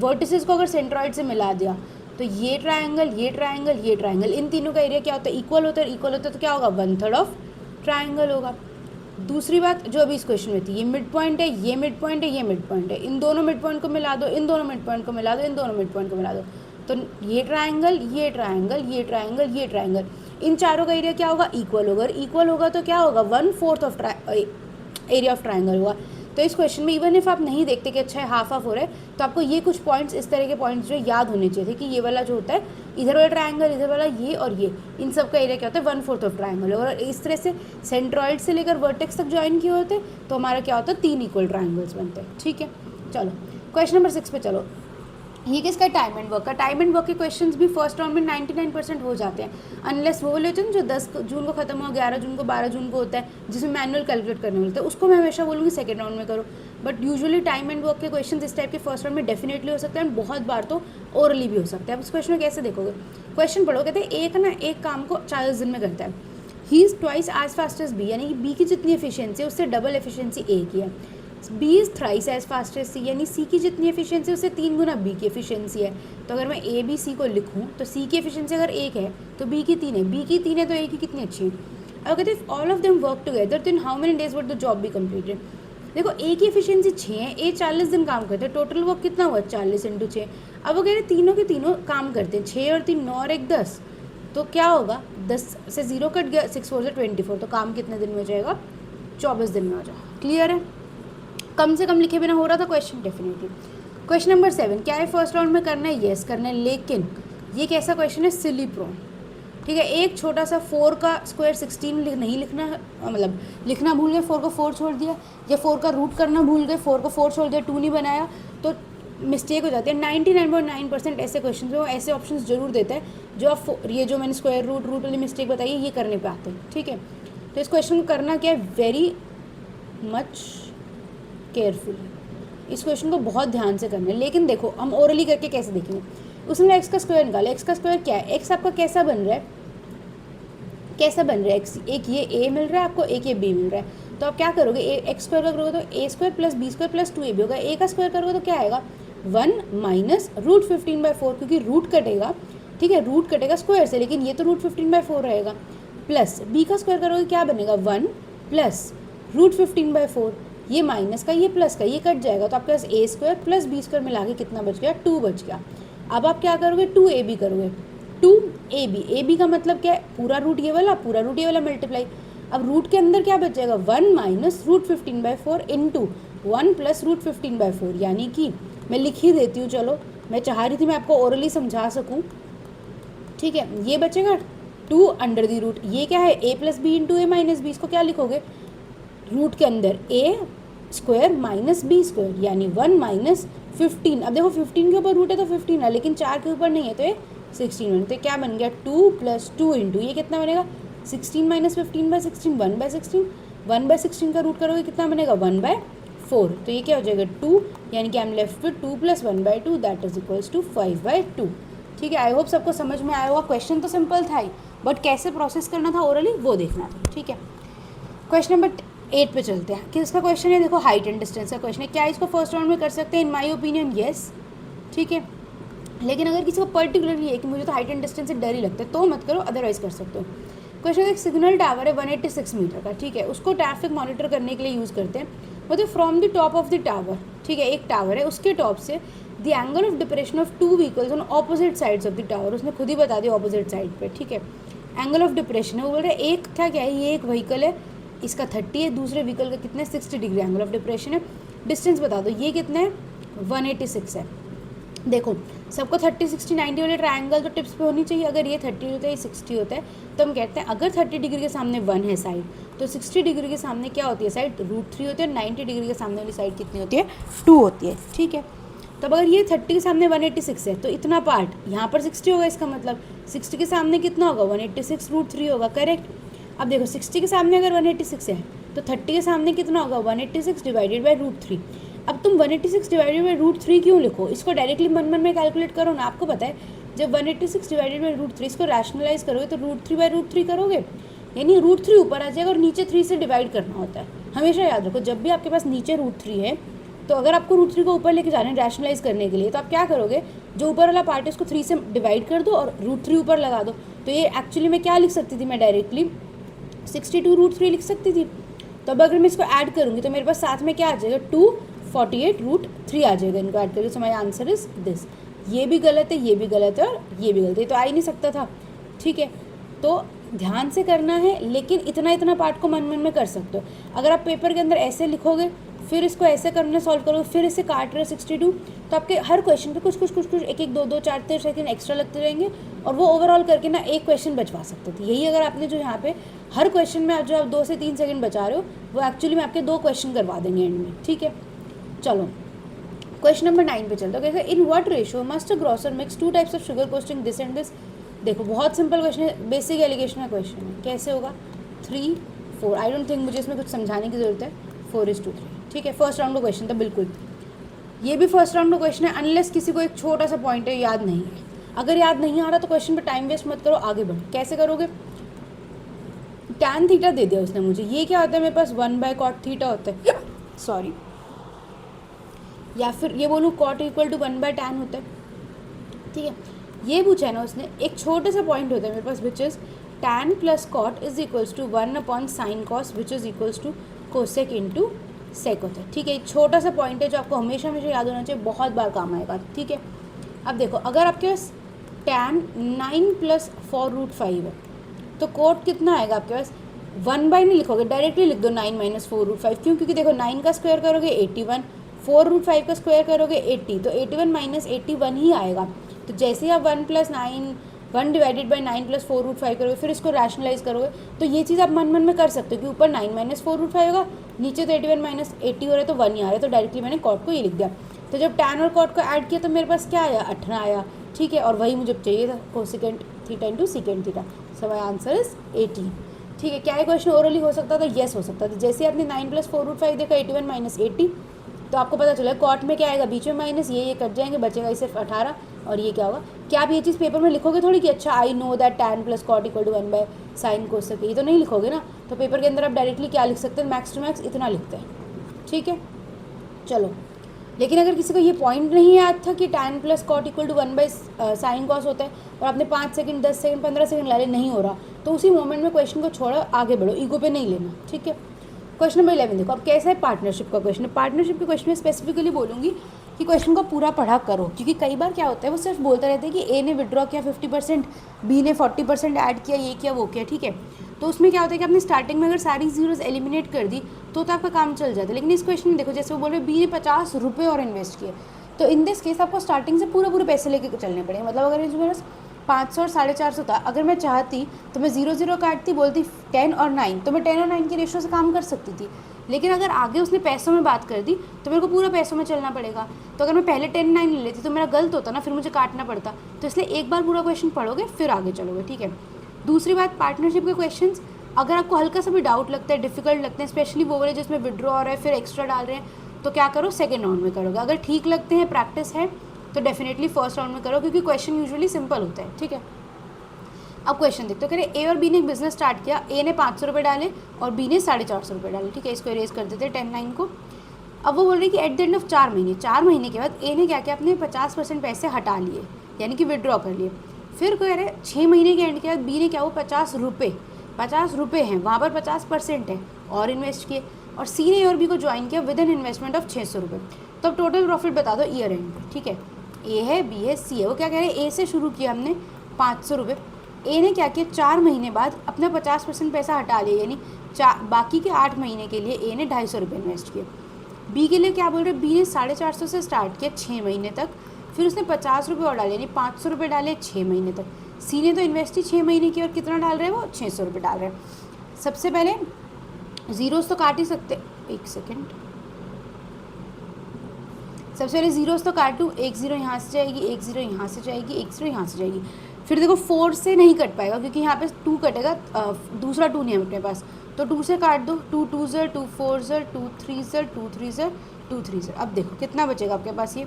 वर्टिसेस को अगर सेंट्रॉइड से मिला दिया तो ये ट्रायंगल, ये ट्रायंगल, ये ट्रायंगल, इन तीनों का एरिया क्या होता है, इक्वल होता है। इक्वल होता है तो क्या होगा, 1/3 ऑफ ट्रायंगल होगा। दूसरी बात जो अभी इस क्वेश्चन में थी, ये मिड पॉइंट है, ये मिड पॉइंट है, ये मिड पॉइंट है, इन दोनों मिड पॉइंट को मिला दो, इन दोनों मिड पॉइंट को मिला दो, इन दोनों मिड पॉइंट को मिला दो, तो ये ट्रायंगल, ये ट्रायंगल, ये ट्रायंगल, ये ट्रायंगल, इन चारों का एरिया क्या होगा, इक्वल होगा। इक्वल होगा तो क्या होगा, 1/4 ऑफ एरिया ऑफ ट्रायंगल होगा। तो इस क्वेश्चन में इवन इफ आप नहीं देखते कि अच्छा है हाफ हाफ हो रहा है, तो आपको ये कुछ पॉइंट्स, इस तरह के पॉइंट्स जो याद होने चाहिए थे कि ये वाला जो होता है, इधर वाला ट्रायंगल, इधर वाला ये और ये, इन सब का एरिया क्या होता है, 1/4 ऑफ ट्रायंगल। और इस तरह से सेंट्रॉइड से लेकर वर्टेक्स तक ज्वाइन किए होते तो हमारा क्या होता है, 3 इक्वल ट्रायंगल्स बनते हैं। ठीक है, चलो क्वेश्चन नंबर 6 पे चलो। ये किसका, टाइम एंड वर्क का। टाइम एंड वर्क के क्वेश्चंस भी फर्स्ट राउंड में 99% हो जाते हैं, अनलेस वो लेते हैं जो 10 जून को खत्म हुआ, 11 जून को, 12 जून को होता है, जिसमें मैनुअल कैलकुलेट करने मिलता है, उसको मैं हमेशा बोलूँगी सेकंड राउंड में करो। But usually time and work के क्वेश्चन इस टाइप के फर्स्ट राउंड में डेफिनेटली हो सकते हैं, एंड बहुत बार तो ओरली भी हो सकता है। अब इस क्वेश्चन में कैसे देखोगे, क्वेश्चन पढ़ो, कहते हैं एक काम को 40 दिन में करता है, he is twice as fast as B, यानी कि बी की जितनी एफिशिएंसी है उससे डबल एफिशिएंसी ए की है। B is thrice as fast as C, यानी सी की जितनी एफिशिएंसी है उससे 3 गुना बी की एफिशिएंसी है। तो अगर मैं ए बी सी को लिखूँ तो सी की एफिशिएंसी अगर 1 है तो बी की 3 है, बी की 3 है तो ए की कितनी अच्छी है। अब कहते हैं all of them work together तो in how many days would the job be completed. देखो ए की एफिशिएंसी 6 है, ए 40 दिन काम करते हैं, टोटल वर्क कितना हुआ 40 × 6। अब वो कह रहे तीनों के तीनों काम करते हैं, 6 और 3 9 और 1 10, तो क्या होगा, 10 से 0 कट गया, 6 4 से 24, तो काम कितने दिन में हो जाएगा, 24 दिन में हो जाएगा। क्लियर है, कम से कम लिखे बिना हो रहा था क्वेश्चन डेफिनेटली। क्वेश्चन नंबर 7, क्या है फर्स्ट राउंड में करना है, येस करना है, लेकिन ये कैसा क्वेश्चन है, सिली प्रोन। ठीक है, एक छोटा सा 4 का स्क्वायर 16 नहीं लिखना, मतलब लिखना भूल गए, 4 को 4 छोड़ दिया, या 4 का रूट करना भूल गए, 4 को 4 छोड़ दिया, 2 नहीं बनाया, तो मिस्टेक हो जाती है। 99.9% ऐसे क्वेश्चन जो ऐसे ऑप्शन जरूर देते हैं जो आप ये जो मैंने स्क्वायर रूट वाली मिस्टेक बताई है ये करने पे आते हैं। ठीक है, तो इस क्वेश्चन को करना क्या है, वेरी मच केयरफुली, इस क्वेश्चन को बहुत ध्यान से करना है। लेकिन देखो हम ओरली करके कैसे देखेंगे, उसमें एक्स का स्क्वायर निकाला, एक्स का स्क्वायर क्या है, एक्स आपका कैसा बन रहा है, कैसा बन रहा है एक्स, एक ये ए मिल रहा है आपको, एक ये बी मिल रहा है, तो आप क्या करोगे, एक्स स्क्वायर का करोगे तो a square plus B square plus 2ab होगा, ए का स्क्वायर करोगे तो क्या आएगा 1 माइनस √15/4, क्योंकि रूट कटेगा, ठीक है, रूट कटेगा स्क्वायर से, लेकिन ये तो √15/4 रहेगा, प्लस बी का स्क्वायर करोगे क्या बनेगा 1 प्लस √15/4, ये माइनस का ये प्लस का ये कट जाएगा, तो आपके पास ए स्क्वायर प्लस बी स्क्वायर मिला के कितना बच गया, 2 बच गया। अब आप क्या करोगे, 2ab करोगे, 2ab, ab का मतलब क्या है, पूरा रूट ये वाला, पूरा रूट ये वाला मल्टीप्लाई। अब रूट के अंदर क्या बच जाएगा 1 माइनस √15/4 इंटू 1 प्लस √15/4, यानी कि मैं लिख ही देती हूँ, चलो मैं चाह रही थी मैं आपको ओरली समझा सकूँ। ठीक है, ये बचेगा 2 अंडर दी रूट, ये क्या है a plus B into A minus B, इसको क्या लिखोगे, रूट के अंदर a square minus B square, यानी 1 माइनस 15। अब देखो 15 के ऊपर रूट है तो 15 है, लेकिन 4 के ऊपर नहीं है तो ये 16 बन, तो क्या बन गया 2 प्लस 2 इंटू ये कितना बनेगा 16 माइनस 15/16, 1/16, 1/16 का रूट करोगे कितना बनेगा 1/4, तो ये क्या हो जाएगा 2, यानी कि I am left with 2 plus 1/2 that is equals to 5/2। ठीक है, आई होप सबको समझ में आया होगा। क्वेश्चन तो सिंपल था ही, बट कैसे प्रोसेस करना था ओरली वो देखना था। ठीक है, क्वेश्चन नंबर 8 पे चलते हैं। किसका क्वेश्चन है, देखो हाइट एंड डिस्टेंस का क्वेश्चन है। क्या इसको फर्स्ट राउंड में कर सकते हैं, इन माय ओपिनियन येस। ठीक है, लेकिन अगर किसी को पर्टिकुलरली है कि मुझे तो हाइट एंड डिस्टेंस से डर ही लगता है तो मत करो, अदरवाइज कर सकते हो। क्वेश्चन, एक सिग्नल टावर है 186 मीटर का, ठीक है, उसको ट्रैफिक मॉनिटर करने के लिए यूज़ करते हैं। मतलब from the top of the tower, ठीक है, एक टावर है, उसके टॉप से the angle of depression of 2 vehicles on opposite sides of the tower, उसने खुद ही बता दिया ऑपोजिट साइड पे। ठीक है, एंगल ऑफ डिप्रेशन है, वो बोल रहे एक था क्या है, ये एक व्हीकल है इसका 30 है, दूसरे व्हीकल का कितना है 60 डिग्री एंगल ऑफ डिप्रेशन है। डिस्टेंस बता दो, ये कितना है 186 है, देखो सबको 30 60 90 वाले ट्रायंगल तो टिप्स पे होनी चाहिए। अगर ये 30 होता है, ये 60 होता है, तो हम कहते हैं अगर 30 डिग्री के सामने 1 है साइड, तो 60 डिग्री के सामने क्या होती है साइड, √3 होती है। 90 डिग्री के सामने वाली साइड कितनी होती है, 2 होती है। ठीक है, तब अगर ये 30 के सामने 186 है, तो इतना पार्ट यहाँ पर 60 होगा, इसका मतलब 60 के सामने कितना होगा, 186 √3 होगा, करेक्ट। अब देखो 60 के सामने अगर 186 है, तो 30 के सामने कितना होगा, 186 डिवाइडेड बाई √3। अब तुम 186 डिवाइडेड बाई √3 क्यों लिखो, इसको डायरेक्टली मन मन में कैलकुलेट करो ना। आपको पता है जब 186 डिवाइडेड बाई √3 इसको रैशनलाइज करोगे तो √3 बाई √3 करोगे, यानी √3 ऊपर आ जाएगा और नीचे 3 से डिवाइड करना होता है। हमेशा याद रखो जब भी आपके पास नीचे √3 है, तो अगर आपको √3 को ऊपर लेके जाना है रैशनलाइज करने के लिए, तो आप क्या करोगे, जो ऊपर वाला पार्ट है उसको 3 से डिवाइड कर दो और √3 ऊपर लगा दो। तो ये एक्चुअली मैं क्या लिख सकती थी, मैं डायरेक्टली 62 √3 लिख सकती थी। तो अब अगर मैं इसको ऐड करूँगी तो मेरे पास साथ में क्या आ जाएगा, 248 √3 आ जाएगा इनको ऐड करके। सो माई आंसर इज दिस। ये भी गलत है, ये भी गलत है और ये भी गलत है, तो आ ही नहीं सकता था। ठीक है, तो ध्यान से करना है, लेकिन इतना पार्ट को मन मन में कर सकते हो। अगर आप पेपर के अंदर ऐसे लिखोगे, फिर इसको ऐसे करने सॉल्व करोगे, फिर इसे काट रहे 62, तो आपके हर क्वेश्चन पे कुछ एक 2 4 3 सेकंड एक्स्ट्रा लगते रहेंगे और वो ओवरऑल करके ना एक क्वेश्चन बचवा सकते थे। यही अगर आपने जो यहाँ पे हर क्वेश्चन में जो आप 2 से 3 सेकंड बचा रहे हो, वो एक्चुअली में आपके 2 क्वेश्चन करवा देंगे एंड में। ठीक है, चलो क्वेश्चन नंबर 9 पे चलते हो। In what ratio must a grocer mix 2 types of sugar costing this and this. देखो बहुत सिंपल क्वेश्चन है, बेसिक एलिगेशन का क्वेश्चन है। कैसे होगा, 3 4, आई डोंट थिंक मुझे इसमें कुछ समझाने की जरूरत है, 4:3। ठीक है, फर्स्ट राउंड का क्वेश्चन था बिल्कुल, ये भी फर्स्ट राउंड का क्वेश्चन है, अनलेस किसी को एक छोटा सा पॉइंट है याद नहीं है। अगर याद नहीं आ रहा तो क्वेश्चन पे टाइम वेस्ट मत करो, आगे बढ़ो। कैसे करोगे, tan थीटा दे दिया उसने मुझे, ये क्या होता है मेरे पास 1/cot थीटा होता है सॉरी, या फिर ये बोलूँ cot = 1/tan होता है। ठीक है, ये पूछा है ना उसने, एक छोटा सा पॉइंट होता है मेरे पास which is tan + cot = 1/sin cos which is equals to cosec into sec होता है। ठीक है, एक छोटा सा पॉइंट है जो आपको हमेशा याद होना चाहिए, बहुत बार काम आएगा। ठीक है, अब देखो अगर आपके पास tan 9 + 4√5 है, तो कोट कितना आएगा आपके पास, 1/, नहीं लिखोगे डायरेक्टली लिख दो 9 - 4√5। क्यों, क्योंकि देखो 9 का स्क्वायर करोगे 81, 4√5 का स्क्वायर करोगे 80, तो 81 - 81 ही आएगा। तो जैसे ही आप 1 + 9 1 डिवाइडेड बाई 9 + 4√5 करोगे, फिर इसको रैशनलाइज करोगे, तो ये चीज़ आप मन मन में कर सकते हो कि ऊपर 9 - 4√5 होगा, नीचे तो 81 - 80 हो रहा है, तो 1 ही आ रहा है, तो डायरेक्टली मैंने कॉट को ये लिख दिया। तो जब tan और कॉट को ऐड किया तो मेरे पास क्या आया, 18 आया। ठीक है, और वही मुझे चाहिए था, cosecant theta into secant theta. So my answer is 18। ठीक है, क्या ये क्वेश्चन ओरली हो सकता था, येस हो सकता था। जैसे आपने 9 + 4√5 देखा 81 - 80, तो आपको पता चला कॉट में क्या आएगा, बीच में माइनस, ये कट जाएंगे, बचेगा सिर्फ 18, और ये क्या होगा। क्या आप ये चीज़ पेपर में लिखोगे थोड़ी कि अच्छा I know that tan + cot = 1/sin cosec, ये तो नहीं लिखोगे ना। तो पेपर के अंदर आप डायरेक्टली क्या लिख सकते हैं, मैक्स टू मैक्स इतना लिखते हैं। ठीक है, चलो, लेकिन अगर किसी को ये पॉइंट नहीं याद था कि tan + cot = 1/sin cos होता है, और आपने 5 सेकंड 10 सेकंड 15 सेकंड ला ले, नहीं हो रहा, तो उसी मोमेंट में क्वेश्चन को छोड़ो, आगे बढ़ो, ईगो पे नहीं लेना। ठीक है, क्वेश्चन नंबर 11 देखो। अब कैसा है, पार्टनरशिप का क्वेश्चन है। पार्टनरशिप के क्वेश्चन में स्पेसिफिकली बोलूँगी कि क्वेश्चन को पूरा पढ़ा करो, क्योंकि कई बार क्या होता है वो सिर्फ बोलते रहते हैं कि ए ने विड्रॉ किया 50%, बी ने 40% ऐड किया, ये किया वो किया। ठीक है, तो उसमें क्या होता है कि आपने स्टार्टिंग में अगर सारी जीरोज एलिमिनेट कर दी तो आपका काम चल जाता है। लेकिन इस क्वेश्चन में देखो, जैसे वो बोल रहे बी ने 50 रुपये और इन्वेस्ट किए, तो इन दिस केस आपको स्टार्टिंग से पूरे पैसे लेके चलने पड़ेंगे। मतलब अगर मेरे पास 500 और 450 था, अगर मैं चाहती तो मैं 0 काटती, बोलती 10 और 9, तो मैं 10 और 9 के रेशो से काम कर सकती थी। लेकिन अगर आगे उसने पैसों में बात कर दी तो मेरे को पूरा पैसों में चलना पड़ेगा। तो अगर मैं पहले 10 9 ले लेती तो मेरा गलत होता ना, फिर मुझे काटना पड़ता। तो इसलिए एक बार पूरा क्वेश्चन पढ़ोगे फिर आगे चलोगे। ठीक है, दूसरी बात, पार्टनरशिप के क्वेश्चंस अगर आपको हल्का सा भी डाउट लगता है, डिफिकल्ट लगते हैं, स्पेशली वो वाले जिसमें विड्रॉ हो रहा है फिर एक्स्ट्रा डाल रहे हैं, तो क्या करो, सेकेंड राउंड में करोगे। अगर ठीक लगते हैं, प्रैक्टिस है, तो डेफिनेटली फर्स्ट राउंड में करो, क्योंकि क्वेश्चन यूजुअली सिंपल होता है। ठीक है, अब क्वेश्चन देखते हो, कह रहे ए और बी ने एक बिजनेस स्टार्ट किया, ए ने 500 रुपये डाले और बी ने 450 रुपये डाले। ठीक है, इसको इरेज कर देते हैं 10 9 को। अब वो बोल रही कि एट द एंड ऑफ 4 महीने, 4 महीने के बाद ए ने क्या किया, अपने 50% पैसे हटा लिए, यानी कि विड्रॉ कर लिए। फिर कह रहे 6 महीने के एंड के बाद बी ने क्या, वो 50 रुपये हैं, वहाँ पर 50% है और इन्वेस्ट किए, और सी ने ए और बी को ज्वाइन किया विद एन इन्वेस्टमेंट ऑफ 600 रुपये। तो अब टोटल प्रॉफिट बता दो ईयर एंड पे। ठीक है, ए है, बी है, सी है। वो क्या कह रहे हैं, ए से शुरू किया हमने 500 रुपये, ए ने क्या किया, 4 महीने बाद अपना 50% पैसा हटा लिया, यानी बाकी के 8 महीने के लिए ए ने 250 रुपये इन्वेस्ट किए। बी के लिए क्या बोल रहे हैं, बी ने 450 से स्टार्ट किया 6 महीने तक, फिर उसने 50 रुपये और डाले, यानी 500 रुपये डाले 6 महीने तक। सी ने तो इन्वेस्ट ही 6 महीने की, और कितना डाल रहे हैं वो, 600 रुपये डाल रहे हैं। सबसे पहले ज़ीरोज़ तो काट ही सकते, एक सेकेंड, सबसे पहले ज़ीरोज़ तो काटूँ, एक ज़ीरो यहाँ से जाएगी, एक ज़ीरो यहाँ से जाएगी, एक ज़ीरो यहाँ से जाएगी। फिर देखो 4 से नहीं कट पाएगा क्योंकि यहाँ पे 2 कटेगा, दूसरा 2 नहीं है अपने पास, तो 2 से काट दो, 2 2 ज़र, 2 4 ज़र, 2 3 ज़र, 2 3 ज़र, 2 3 ज़र। अब देखो कितना बचेगा आपके पास, ये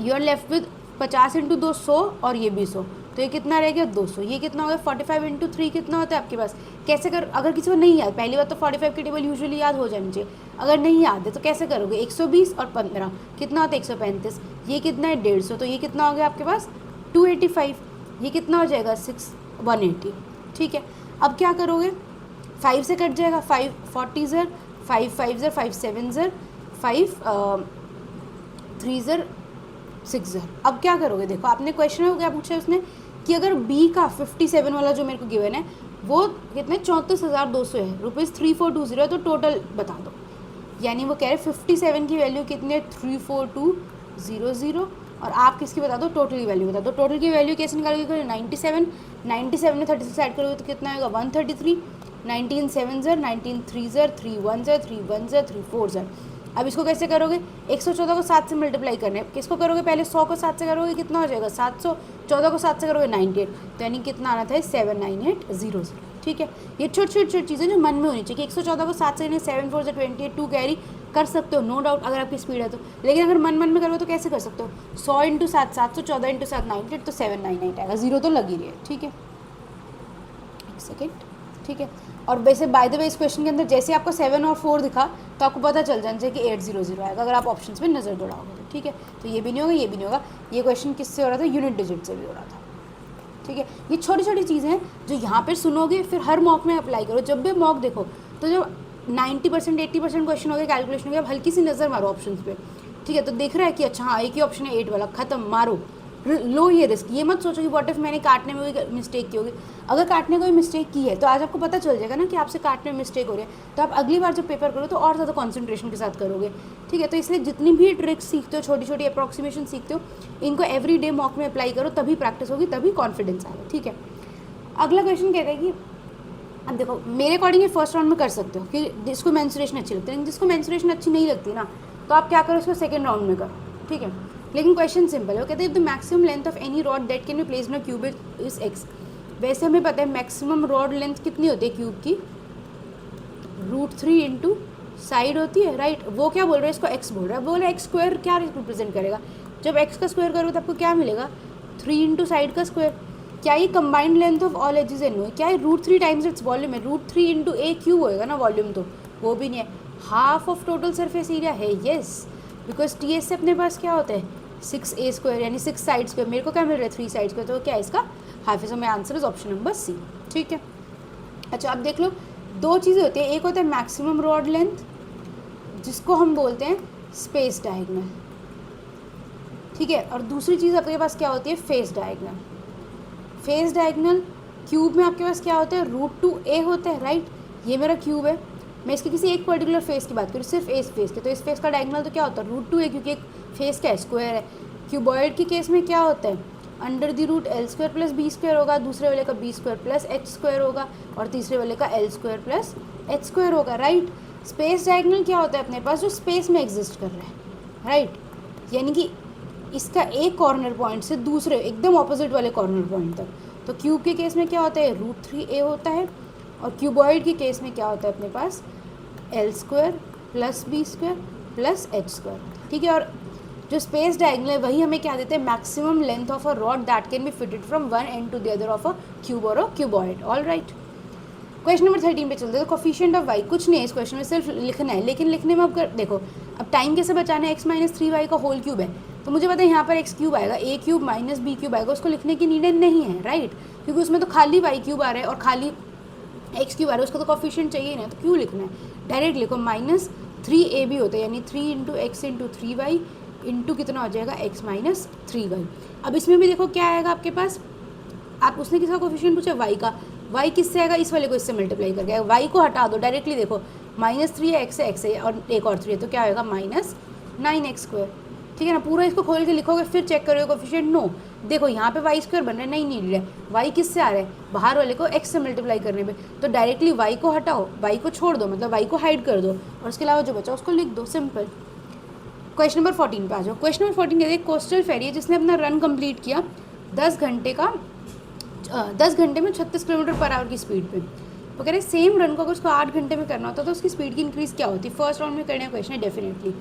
you are left with 50 into 2 100 और ये भी 100, तो ये कितना रह गया 200। ये कितना हो गया 45 इंटू 3 कितना होता है आपके पास। कैसे कर, अगर किसी को नहीं याद, पहली बात तो 45 की टेबल यूजुअली याद हो जानी चाहिए, अगर नहीं याद है तो कैसे करोगे, 120 और 15 कितना होता है 135, ये कितना है 150, तो ये कितना हो गया आपके पास 285, ये कितना हो जाएगा 180, ठीक है। अब क्या करोगे, 5 से कट जाएगा, 5 40 ज़र, 5 5 ज़र, 5 7 ज़र, 5 3 ज़र, 6 ज़र। अब क्या करोगे, देखो आपने क्वेश्चन में क्या पूछा है उसने कि अगर बी का 57 वाला जो मेरे को गिवन है वो कितने 34,200 है, ₹3420 है, तो टोटल बता दो। यानी वो कह रहे 57 की वैल्यू कितनी है 34200, और आप किसकी बता दो, टोटल की वैल्यू बता दो। टोटल की वैल्यू कैसे निकालोगे, 97 में 36 ऐड करोगे तो कितना आएगा 133, 19 7 ज़र, 19 3 ज़र, 3 1 ज़र, 3 1 ज़र, 3 4 ज़र। अब इसको कैसे करोगे, 114 को 7 से मल्टीप्लाई करना है, किसको करोगे पहले 100 को 7 से करोगे कितना हो जाएगा 700, 14 को 7 से करोगे 98, तो यानी कितना आना था 79800, ठीक है। ये छोटी छोटी चीज़ें जो मन में होनी चाहिए कि 114 को 7 से 7 4 से 28, 2 कैरी कर सकते हो नो डाउट अगर आपकी स्पीड है तो, लेकिन अगर मन में करोगे तो कैसे कर सकते हो, 100 इंटू 7 700, 14 इंटू 7 98, तो 798 आएगा, जीरो तो लग ही रही है, ठीक है। एक सेकेंड, ठीक है। और वैसे बाय द वे इस क्वेश्चन के अंदर जैसे आपको 7 और 4 दिखा तो आपको पता चल जाना चाहिए कि 800 आएगा अगर आप ऑप्शंस में नज़र दौड़ाओगे तो, ठीक है। तो ये भी नहीं होगा, ये भी नहीं होगा। ये क्वेश्चन किससे हो रहा था, यूनिट डिजिट से भी हो रहा था, ठीक है। ये छोटी छोटी चीज़ें हैं जो यहाँ पर सुनोगे, फिर हर मॉक में अप्लाई करो। जब भी मॉक देखो तो जो 90% 80% क्वेश्चन हो गया, कैलकुलेशन हो गया, अब हल्की सी नज़र मारो ऑप्शंस पे, ठीक है। तो देख रहा है कि अच्छा हाँ एक ही ऑप्शन है 8 वाला, खत्म, मारो, लो ये रिस्क। ये मत सोचो कि व्हाट इफ मैंने काटने में कोई मिस्टेक की होगी, अगर काटने कोई मिस्टेक की है तो आज आपको पता चल जाएगा ना कि आपसे काटने में मिस्टेक हो रही है, तो आप अगली बार जब पेपर करो तो और ज़्यादा कॉन्सेंट्रेशन के साथ करोगे, ठीक है। तो इसलिए जितनी भी ट्रिक्स सीखते हो, छोटी छोटी अप्रॉक्सीमेशन सीखते हो, इनको एवरी डे मॉक में अप्लाई करो, तभी प्रैक्टिस होगी, तभी कॉन्फिडेंस आएगा, ठीक है। अगला क्वेश्चन कहता है कि अब देखो मेरे अकॉर्डिंग ये फर्स्ट राउंड में कर सकते हो कि जिसको मेंसुरेशन अच्छी लगती है, लेकिन जिसको मेंसुरेशन अच्छी नहीं लगती ना तो आप क्या करो, उसको सेकंड राउंड में करो, ठीक है। लेकिन क्वेश्चन सिंपल है, वो कहते हैं the maximum length of any rod that can be placed in a cube is x. वैसे हमें पता है मैक्सिमम रॉड लेंथ कितनी होती है क्यूब की, √3 इंटू साइड होती है, राइट। वो क्या बोल रहे हैं, इसको एक्स बोल रहा है, बोले एक्स स्क्वायर क्या रिप्रेजेंट करेगा, जब एक्स का स्क्वायर करोगे तो आपको क्या मिलेगा 3 इंटू साइड का स्क्वायर। क्या ये combined length of all edges N हो, क्या ये √3 टाइम्स इट्स वॉल्यूम है, √3 इंटू ए क्यूब होएगा ना वॉल्यूम, तो वो भी नहीं है। Half of total surface area है, येस, बिकॉज टी एस से अपने पास क्या होता है 6a स्क्वायर, यानी 6 साइड स्क्वायर, मेरे को क्या मिल रहा है 3 साइड स्क्वायर, तो क्या है इसका हाफ है। So my answer is option number C, ठीक है। अच्छा अब देख लो, दो चीज़ें होती है, एक होता है मैक्सिमम रॉड लेंथ जिसको हम बोलते हैं स्पेस डायगोनल, ठीक है, और दूसरी चीज़ आपके पास क्या होती है face diagonal. Face diagonal cube में आपके पास क्या होता है √2a होता है, राइट। ये मेरा क्यूब है, मैं इसके किसी एक पर्टिकुलर फेस की बात करूँ, सिर्फ इस फेस के, तो इस फेस का डायगोनल तो क्या होता है √2a, क्योंकि एक फेस क्या है स्क्वायर है। क्यूबॉइड के केस में क्या होता है under the root l square plus b square होगा, दूसरे वाले का b square plus h square होगा, और तीसरे वाले का l square plus h square होगा, राइट। स्पेस डायगोनल क्या होता है अपने पास जो स्पेस में एग्जिस्ट कर रहा है, राइट, यानी कि इसका एक कॉर्नर पॉइंट से दूसरे एकदम ऑपोजिट वाले कॉर्नर पॉइंट तक। तो क्यूब के केस में क्या होता है √3a होता है, और क्यूबॉइड के केस में क्या होता है अपने पास l square plus b square plus h square, ठीक है। और जो स्पेस डायगोनल है वही हमें क्या देते हैं maximum length of a rod that can be fitted from one end to the other of a cube और a cuboid, all right. Question number 13 पे चलते हैं। कोफिशिएंट ऑफ y कुछ नहीं है इस क्वेश्चन में, सिर्फ लिखना है, लेकिन लिखने में अब देखो अब टाइम कैसे बचाना है, x - 3y का होल क्यूब है, तो मुझे पता है यहाँ पर x क्यूब आएगा, a cube minus b cube आएगा, उसको लिखने की नीड नहीं है, राइट, क्योंकि उसमें तो खाली y क्यूब आ रहा है और खाली x क्यूब आ रहा है, उसका तो कोफिशिएंट चाहिए ना, तो क्यों लिखना है, डायरेक्ट लिखो -3ab होता है, यानी 3 into x into 3y into कितना हो जाएगा x - 3y। अब इसमें भी देखो क्या आएगा आपके पास, आप उसने किसका कोफिशिएंट पूछा y का, y किससे आएगा इस वाले को इससे मल्टीप्लाई करके आएगा, y को हटा दो डायरेक्टली, देखो -3 है x है और एक और 3 है, तो क्या होगा -9x स्क्वायर, ठीक है ना। पूरा इसको खोल के लिखोगे फिर चेक करोगे कोफिशिएंट, नो। देखो यहाँ पे वाई स्क्वायर बन रहा है, नहीं नीड है। वाई किससे आ रहा है, बाहर वाले को एक्स से मल्टीप्लाई करने पे, तो डायरेक्टली वाई को हटाओ, वाई को छोड़ दो, मतलब वाई को हाइड कर दो, और उसके अलावा जो बचा उसको लिख दो, सिंपल। क्वेश्चन नंबर 14 पे आ जाओ। क्वेश्चन नंबर 14 कहते हैं कोस्टल फेरी है जिसने अपना रन कंप्लीट किया 10 घंटे में 36 किलोमीटर पर आवर की स्पीड पे। वो कह रहे सेम रन को अगर उसको 8 घंटे में करना होता तो उसकी स्पीड की इंक्रीज़ क्या होती। फर्स्ट राउंड में करने का क्वेश्चन है डेफिनेटली।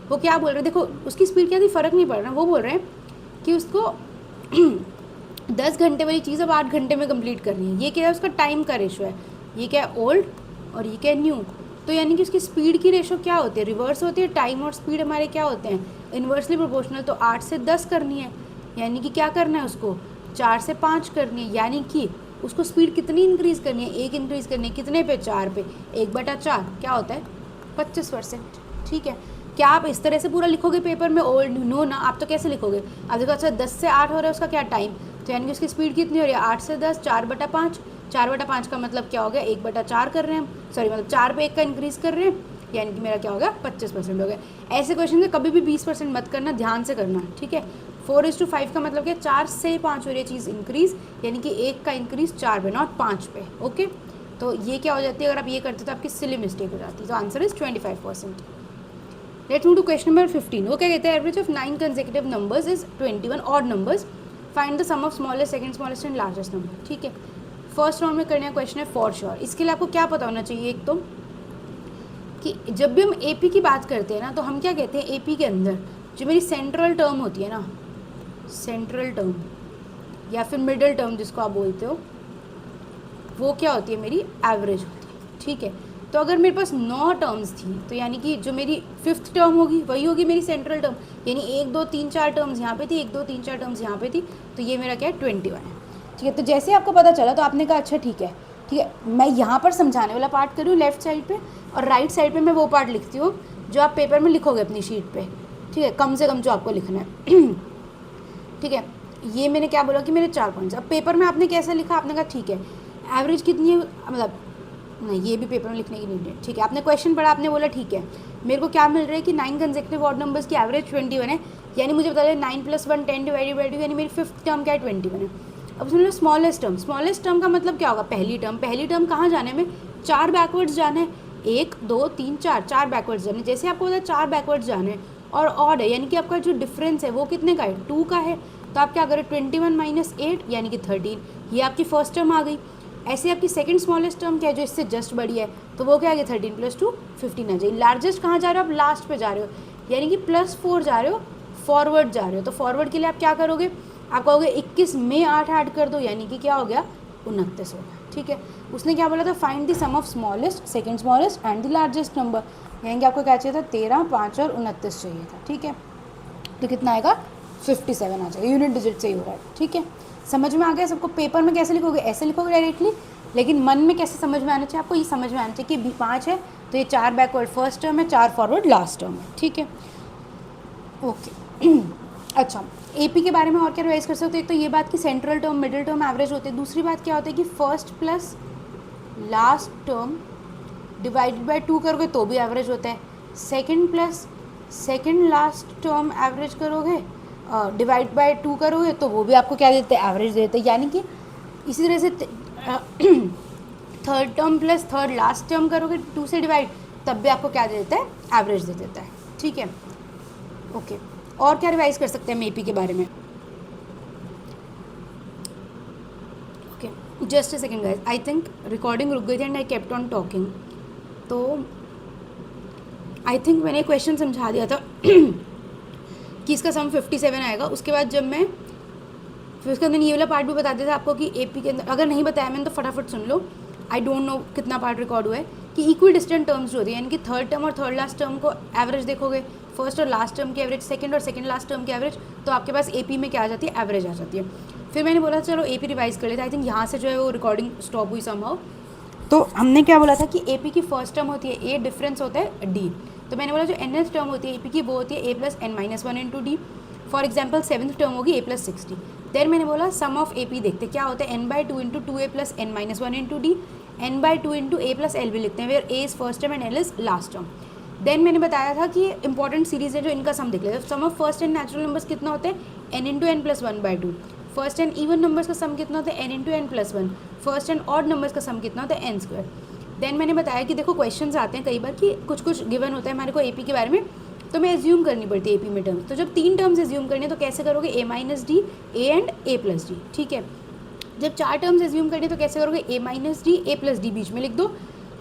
वो क्या बोल रहे हैं, देखो उसकी स्पीड क्या थी, फ़र्क नहीं पड़ रहा। वो बोल रहे हैं कि उसको 10 घंटे वाली चीज़ अब 8 घंटे में कंप्लीट करनी है। ये क्या है, उसका टाइम का रेशो है। ये क्या है, ओल्ड, और ये क्या है, न्यू। तो यानी कि उसकी स्पीड की रेशो क्या होती है, रिवर्स होती है। टाइम और स्पीड हमारे क्या होते हैं, इन्वर्सली प्रोपोर्शनल। तो 8 से 10 करनी है, यानी कि क्या करना है उसको, 4 से 5 करनी है। यानी कि उसको स्पीड कितनी इंक्रीज़ करनी है, 1 इंक्रीज़ करनी है, कितने पे, 4 पे। 1/4 क्या होता है, 25%। ठीक है, क्या आप इस तरह से पूरा लिखोगे पेपर में, ओल्ड नो ना। आप तो कैसे लिखोगे, आप देखो अच्छा 10 से 8 हो रहा है उसका क्या टाइम, तो यानी कि उसकी स्पीड कितनी हो रही है, 8 से 10, 4/5। 4/5 का मतलब क्या हो गया, 1/4 कर रहे हैं हम, सॉरी मतलब 4 पे 1 का इंक्रीज़ कर रहे हैं, यानी कि मेरा क्या हो गया, 25% हो गया। ऐसे क्वेश्चन में कभी भी 20% मत करना, ध्यान से करना, ठीक है। 4:5 का मतलब क्या, 4 से 5 हो रही है चीज़ इंक्रीज़, यानी कि 1 का इंक्रीज़ 4 पे, नॉट 5 पे। ओके, तो ये क्या हो जाती है, अगर आप ये करते तो आपकी सिली मिस्टेक हो जाती है। तो answer is 25%। Let's move to question number 15। वो क्या कहते हैं, average of 9 consecutive numbers is 21 odd numbers, find the sum of smallest, second smallest and largest number. ठीक है, फर्स्ट राउंड में करने का क्वेश्चन है फॉर श्योर। इसके लिए आपको क्या पता होना चाहिए, एक तो कि जब भी हम एपी की बात करते हैं ना, तो हम क्या कहते हैं, एपी के अंदर जो मेरी सेंट्रल टर्म होती है ना, सेंट्रल टर्म या फिर मिडल टर्म जिसको आप बोलते हो, वो क्या होती है, मेरी एवरेज होती है। ठीक है, तो अगर मेरे पास 9 टर्म्स थी, तो यानी कि जो मेरी 5th टर्म होगी वही होगी मेरी सेंट्रल टर्म, यानी 1 2 3 4 टर्म्स यहाँ पे थी, 1 2 3 4 टर्म्स यहाँ पे थी, तो ये मेरा क्या है, 21 है। ठीक है, तो जैसे आपको पता चला तो आपने कहा अच्छा ठीक है, ठीक है, मैं यहाँ पर समझाने वाला पार्ट करूँ लेफ्ट साइड पे, और राइट साइड पे मैं वो पार्ट लिखती हूँ जो आप पेपर में लिखोगे अपनी शीट पे। ठीक है, कम से कम जो आपको लिखना है। ठीक है, ये मैंने क्या बोला कि मेरे 4 पॉइंट्स। अब पेपर में आपने कैसा लिखा, आपने कहा ठीक है एवरेज कितनी है, मतलब नहीं ये भी पेपर में लिखने की नीड है। ठीक है, आपने क्वेश्चन पढ़ा, आपने बोला ठीक है मेरे को क्या मिल रहा है कि 9 कंसेक्यूटिव ऑड नंबर्स की एवरेज 21 है, यानी मुझे बता दें 9 + 1 10 डिवाइडेड बाई 2, यानी मेरी 5th टर्म क्या है, 21 है। अब सुन लो स्मॉलेस्ट टर्म। स्मॉलेस्ट टर्म का मतलब क्या होगा, पहली टर्म। पहली टर्म कहाँ जाने में, 4 बैकवर्ड्स जाना है, 1 2 3 4 बैकवर्ड्स जाने। जैसे आपको बोला 4 बैकवर्ड्स जाने हैं और ऑड है, यानी कि आपका जो डिफरेंस है वो कितने का है, 2 का है। तो आप क्या करें, 21 - 8 यानी कि 13, ये आपकी फर्स्ट टर्म आ गई। ऐसे आपकी सेकंड स्मॉलेस्ट टर्म क्या है, जो इससे जस्ट बड़ी है, तो वो क्या आ गया, 13 + 2 15 आ जाएगी। लार्जेस्ट कहाँ जा रहे हो, आप लास्ट पे जा रहे हो, यानी कि +4 जा रहे हो, फॉरवर्ड जा रहे हो। तो फॉरवर्ड के लिए आप क्या करोगे, आप कहोगे 21 में 8 ऐड कर दो, यानी कि क्या हो गया, 29 हो गया। ठीक है, उसने क्या बोला था, find the sum of smallest, second smallest and the largest number. यानी कि आपको क्या चाहिए था, 13 5 और 29 चाहिए था। ठीक है, तो कितना आएगा, 57 आ जाएगा, यूनिट डिजिट से ही हो रहा है। ठीक है, समझ में आ गया सबको। पेपर में कैसे लिखोगे, ऐसे लिखोगे डायरेक्टली, लेकिन मन में कैसे समझ में आना चाहिए आपको, ये समझ में आना चाहिए कि 5 है तो ये 4 बैकवर्ड फर्स्ट टर्म है, 4 फॉरवर्ड लास्ट टर्म है। ठीक है, ओके। अच्छा, एपी के बारे में और क्या रिवाइज कर सकते हो, एक तो ये बात कि central term, middle term average होते हैं। दूसरी बात क्या होता है कि first plus last term divided by 2 करोगे तो भी एवरेज होता है। Second plus second last term average करोगे, डिवाइड बाय 2 करोगे तो वो भी आपको क्या देते हैं, एवरेज देते हैं। यानी कि इसी तरह से third term plus third last term करोगे 2 से डिवाइड, तब भी आपको क्या दे देता है, एवरेज दे देता है। ठीक है, ओके। और क्या रिवाइज कर सकते हैं हम एपी के बारे में, okay just a second guys, I think recording रुक गई थी and I kept on talking. तो आई थिंक मैंने क्वेश्चन समझा दिया था कि इसका सम 57 आएगा। उसके बाद जब मैं फिर उसके अंदर ये वाला पार्ट भी बता दिया था आपको कि एपी के अंदर, अगर नहीं बताया मैंने तो फटाफट सुन लो, आई डोंट नो कितना पार्ट रिकॉर्ड हुआ है, कि इक्वल डिस्टेंट टर्म्स जो होती है, यानी कि थर्ड टर्म और थर्ड लास्ट टर्म को एवरेज देखोगे, फर्स्ट और लास्ट टर्म की एवरेज, सेकंड और सेकंड लास्ट टर्म की एवरेज, तो आपके पास एपी में क्या आ जाती है, एवरेज आ जाती है। फिर मैंने बोला चलो एपी रिवाइज कर लेते हैं। आई थिंक यहाँ से जो है वो रिकॉर्डिंग स्टॉप हुई समहाउ। तो हमने क्या बोला था कि एपी की फर्स्ट टर्म होती है ए, डिफरेंस होता है डी। तो मैंने बोला जो nth टर्म होती है एपी की वो होती है a + n - 1 × d। For example 7th term होगी a + 60। देन मैंने बोला सम ऑफ एपी देखते क्या होता है, n/2 × 2a + n - 1 × d, n/2 × a + l भी लिखते हैं, where a is first term and l is last term. Then मैंने बताया था कि इंपॉर्टेंट सीरीज है जो इनका सम देख लेते हैं। Sum of first n natural numbers कितना होता है, n into n plus one by two. First n even numbers का सम कितना होता है, n into n plus one. First n odd numbers का सम कितना होता है, n स्क्वायर। देन मैंने बताया कि देखो क्वेश्चंस आते हैं कई बार कि कुछ कुछ गिवन होता है हमारे को एपी के बारे में, तो मैं एज्यूम करनी पड़ती है एपी में टर्म्स। तो जब 3 टर्म्स एज्यूम करने तो कैसे करोगे, a minus D, A and a plus D, ठीक है। जब 4 टर्म्स एज्यूम करने तो कैसे करोगे, a minus d, a plus d बीच में लिख दो।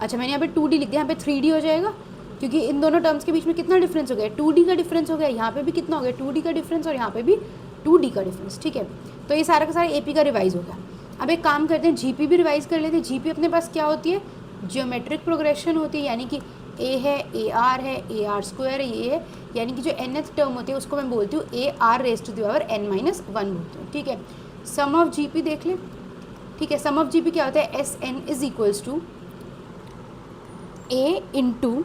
अच्छा मैंने यहाँ पे 2d लिख दिया, यहाँ पे 3d हो जाएगा, क्योंकि इन दोनों टर्म्स के बीच में कितना डिफरेंस हो गया, 2d का डिफरेंस हो गया। यहाँ पे भी कितना हो गया, 2d का डिफरेंस, और यहाँ पे भी 2d का डिफरेंस, ठीक है। तो ये सारा का सारा एपी का रिवाइज हो गया। अब एक काम करते हैं, जीपी भी रिवाइज कर लेते हैं। जीपी अपने पास क्या होती है, ज्योमेट्रिक प्रोग्रेशन होती है, यानी कि ए है, ए आर है, ए आर स्क्वायर है, ये है, यानी कि जो nth टर्म होती है उसको मैं बोलती हूँ A R raise to the power n minus one बोलती हूँ, ठीक है। सम ऑफ जीपी देख ले, ठीक है। सम ऑफ जीपी क्या होता है, S N is equals to A into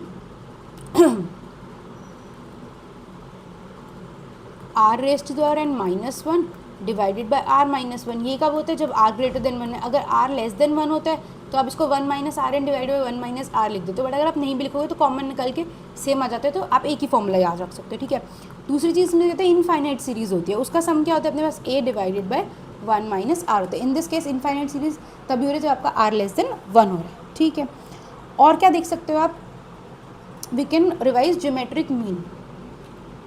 R raise to the power n minus one divided by R minus one. ये कब होता है, जब आर ग्रेटर देन वन है। अगर आर लेस देन वन होता है तो आप इसको 1 minus R N divide by 1 minus R लिख देते हो, बट अगर आप नहीं भी लिखोगे तो कॉमन निकल के सेम आ जाता है, तो आप एक ही फॉर्मूला याद रख सकते हो, ठीक है। दूसरी चीज़ में कहते हैं इनफाइनाइट सीरीज़ होती है, उसका सम क्या होता है अपने पास, ए डिवाइडेड बाई 1 माइनस आर होता है। In this case infinite series तभी हो रही है जब आपका आर लेस देन 1 हो रहा है, ठीक है। और क्या देख सकते हो आप, we can revise geometric mean.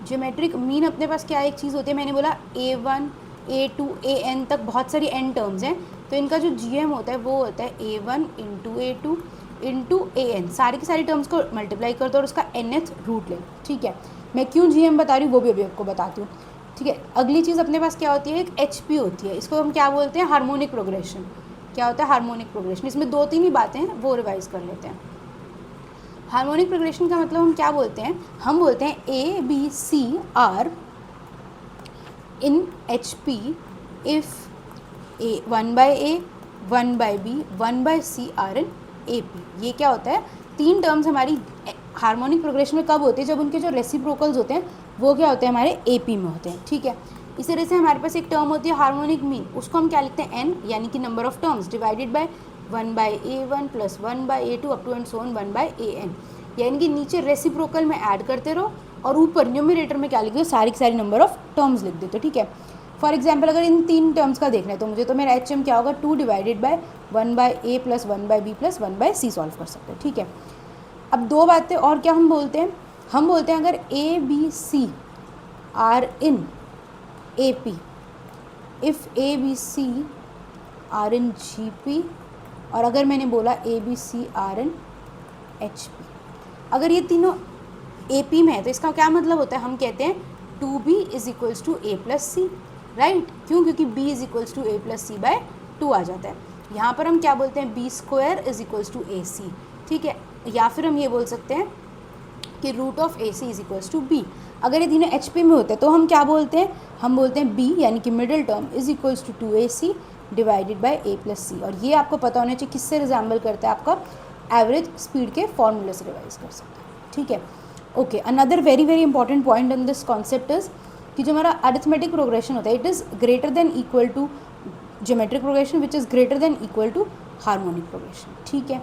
Geometric mean अपने पास क्या एक चीज़ होती है, मैंने बोला a1 a2 an तक बहुत सारी n टर्म्स हैं, तो इनका जो gm होता है वो होता है a1 into a2 into an। सारी की सारी टर्म्स को मल्टीप्लाई कर दो और उसका nth रूट ले, ठीक है। मैं क्यों gm बता रही हूँ वो भी अभी आपको बताती हूँ, ठीक है। अगली चीज़ अपने पास क्या होती है, एक hp होती है, इसको हम क्या बोलते हैं, हार्मोनिक प्रोग्रेशन। क्या होता है हार्मोनिक प्रोग्रेशन, इसमें 2-3 ही बातें हैं वो रिवाइज कर लेते हैं। हार्मोनिक प्रोग्रेशन का मतलब हम क्या बोलते हैं, हम बोलते हैं A B C are in H P if A 1 by A 1 by B 1 by C are in A P. ये क्या होता है, 3 टर्म्स हमारी हार्मोनिक प्रोग्रेशन में कब होते हैं, जब उनके जो रेसिप्रोकल्स होते हैं वो क्या होते हैं, हमारे ए पी में होते हैं, ठीक है। इसी तरह से हमारे पास एक टर्म होती है हार्मोनिक मीन, उसको हम क्या लिखते हैं एन, यानी कि number of terms divided by 1 by a1 plus 1 by a2 up to and so on 1 by an, यानी कि नीचे रेसिप्रोकल में ऐड करते रहो और ऊपर न्यूमरेटर में क्या लिख दो, सारी की सारी नंबर ऑफ टर्म्स लिख देते हो, ठीक है। फॉर एग्जाम्पल अगर इन 3 टर्म्स का देखना है तो मुझे तो मेरा एच एम क्या होगा, 2 divided by 1 by A plus 1 by B plus 1 by C solve कर सकते हो, ठीक है। अब 2 बातें और क्या हम बोलते हैं, हम बोलते हैं अगर A B C are in A P if A B C are in G P, और अगर मैंने बोला A B C are in H P, अगर ये तीनों ए पी में है तो इसका क्या मतलब होता है, हम कहते हैं 2b is equals to a plus c, right. क्यों, क्योंकि b is equals to a plus c by 2 आ जाता है। यहाँ पर हम क्या बोलते हैं, b square is equals to a c, ठीक है। या फिर हम ये बोल सकते हैं कि root of A C is equals to B. अगर ये तीनों एच पी में होते हैं तो हम क्या बोलते हैं, हम बोलते हैं b यानी कि middle term is equals to 2ac divided by a plus c. और ये आपको पता होना चाहिए किससे रिजेंबल करता है, आपका एवरेज स्पीड के फॉर्मूले से रिवाइज कर सकते हैं, ठीक है। Okay, another very very important point in this concept is कि जो हमारा अरिथमेटिक प्रोग्रेशन होता है it is greater than equal to geometric progression which is greater than equal to harmonic progression, ठीक है।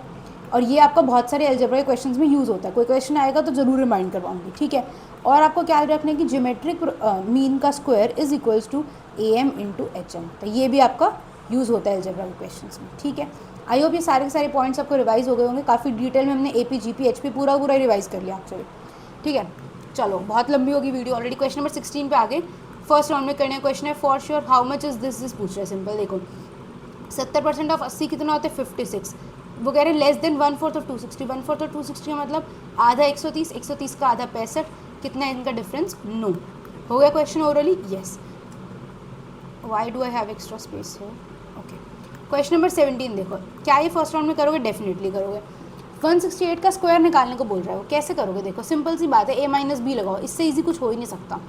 और ये आपका बहुत सारे अलजेब्रा क्वेश्चंस में यूज़ होता है, कोई क्वेश्चन आएगा तो ज़रूर रिमाइंड करवाऊंगी, ठीक है। और आपको क्या रखना है कि ज्योमेट्रिक मीन का square is equals to A M into H M, तो ये भी आपका यूज़ होता है अलजेब्रा क्वेश्चंस में, ठीक है। आई होप ये सारे के सारे पॉइंट्स आपको रिवाइज हो गए होंगे, काफ़ी डिटेल में हमने A P G P H P पूरा रिवाइज कर लिया एक्चुअली, ठीक है। चलो बहुत लंबी होगी वीडियो, ऑलरेडी क्वेश्चन नंबर 16 पे आ गए। फर्स्ट राउंड में करने का क्वेश्चन है for sure how much is this पूछ रहे हैं, सिंपल देखो 70% ऑफ 80 कितना होता है 56, वो कह रहे हैं लेस देन 1/4 ऑफ 260, 1/4 ऑफ 260 का मतलब आधा 130, 130 का आधा 65, कितना है इनका डिफरेंस, नो। हो गया question orally, yes. Why do I have extra space है, ओके। क्वेश्चन नंबर 17 देखो, क्या ये फर्स्ट राउंड में करोगे, डेफिनेटली करोगे। 168 का स्क्वायर निकालने को बोल रहा है वो, कैसे करोगे, देखो सिंपल सी बात है, a माइनस बी लगाओ, इससे इजी कुछ हो ही नहीं सकता।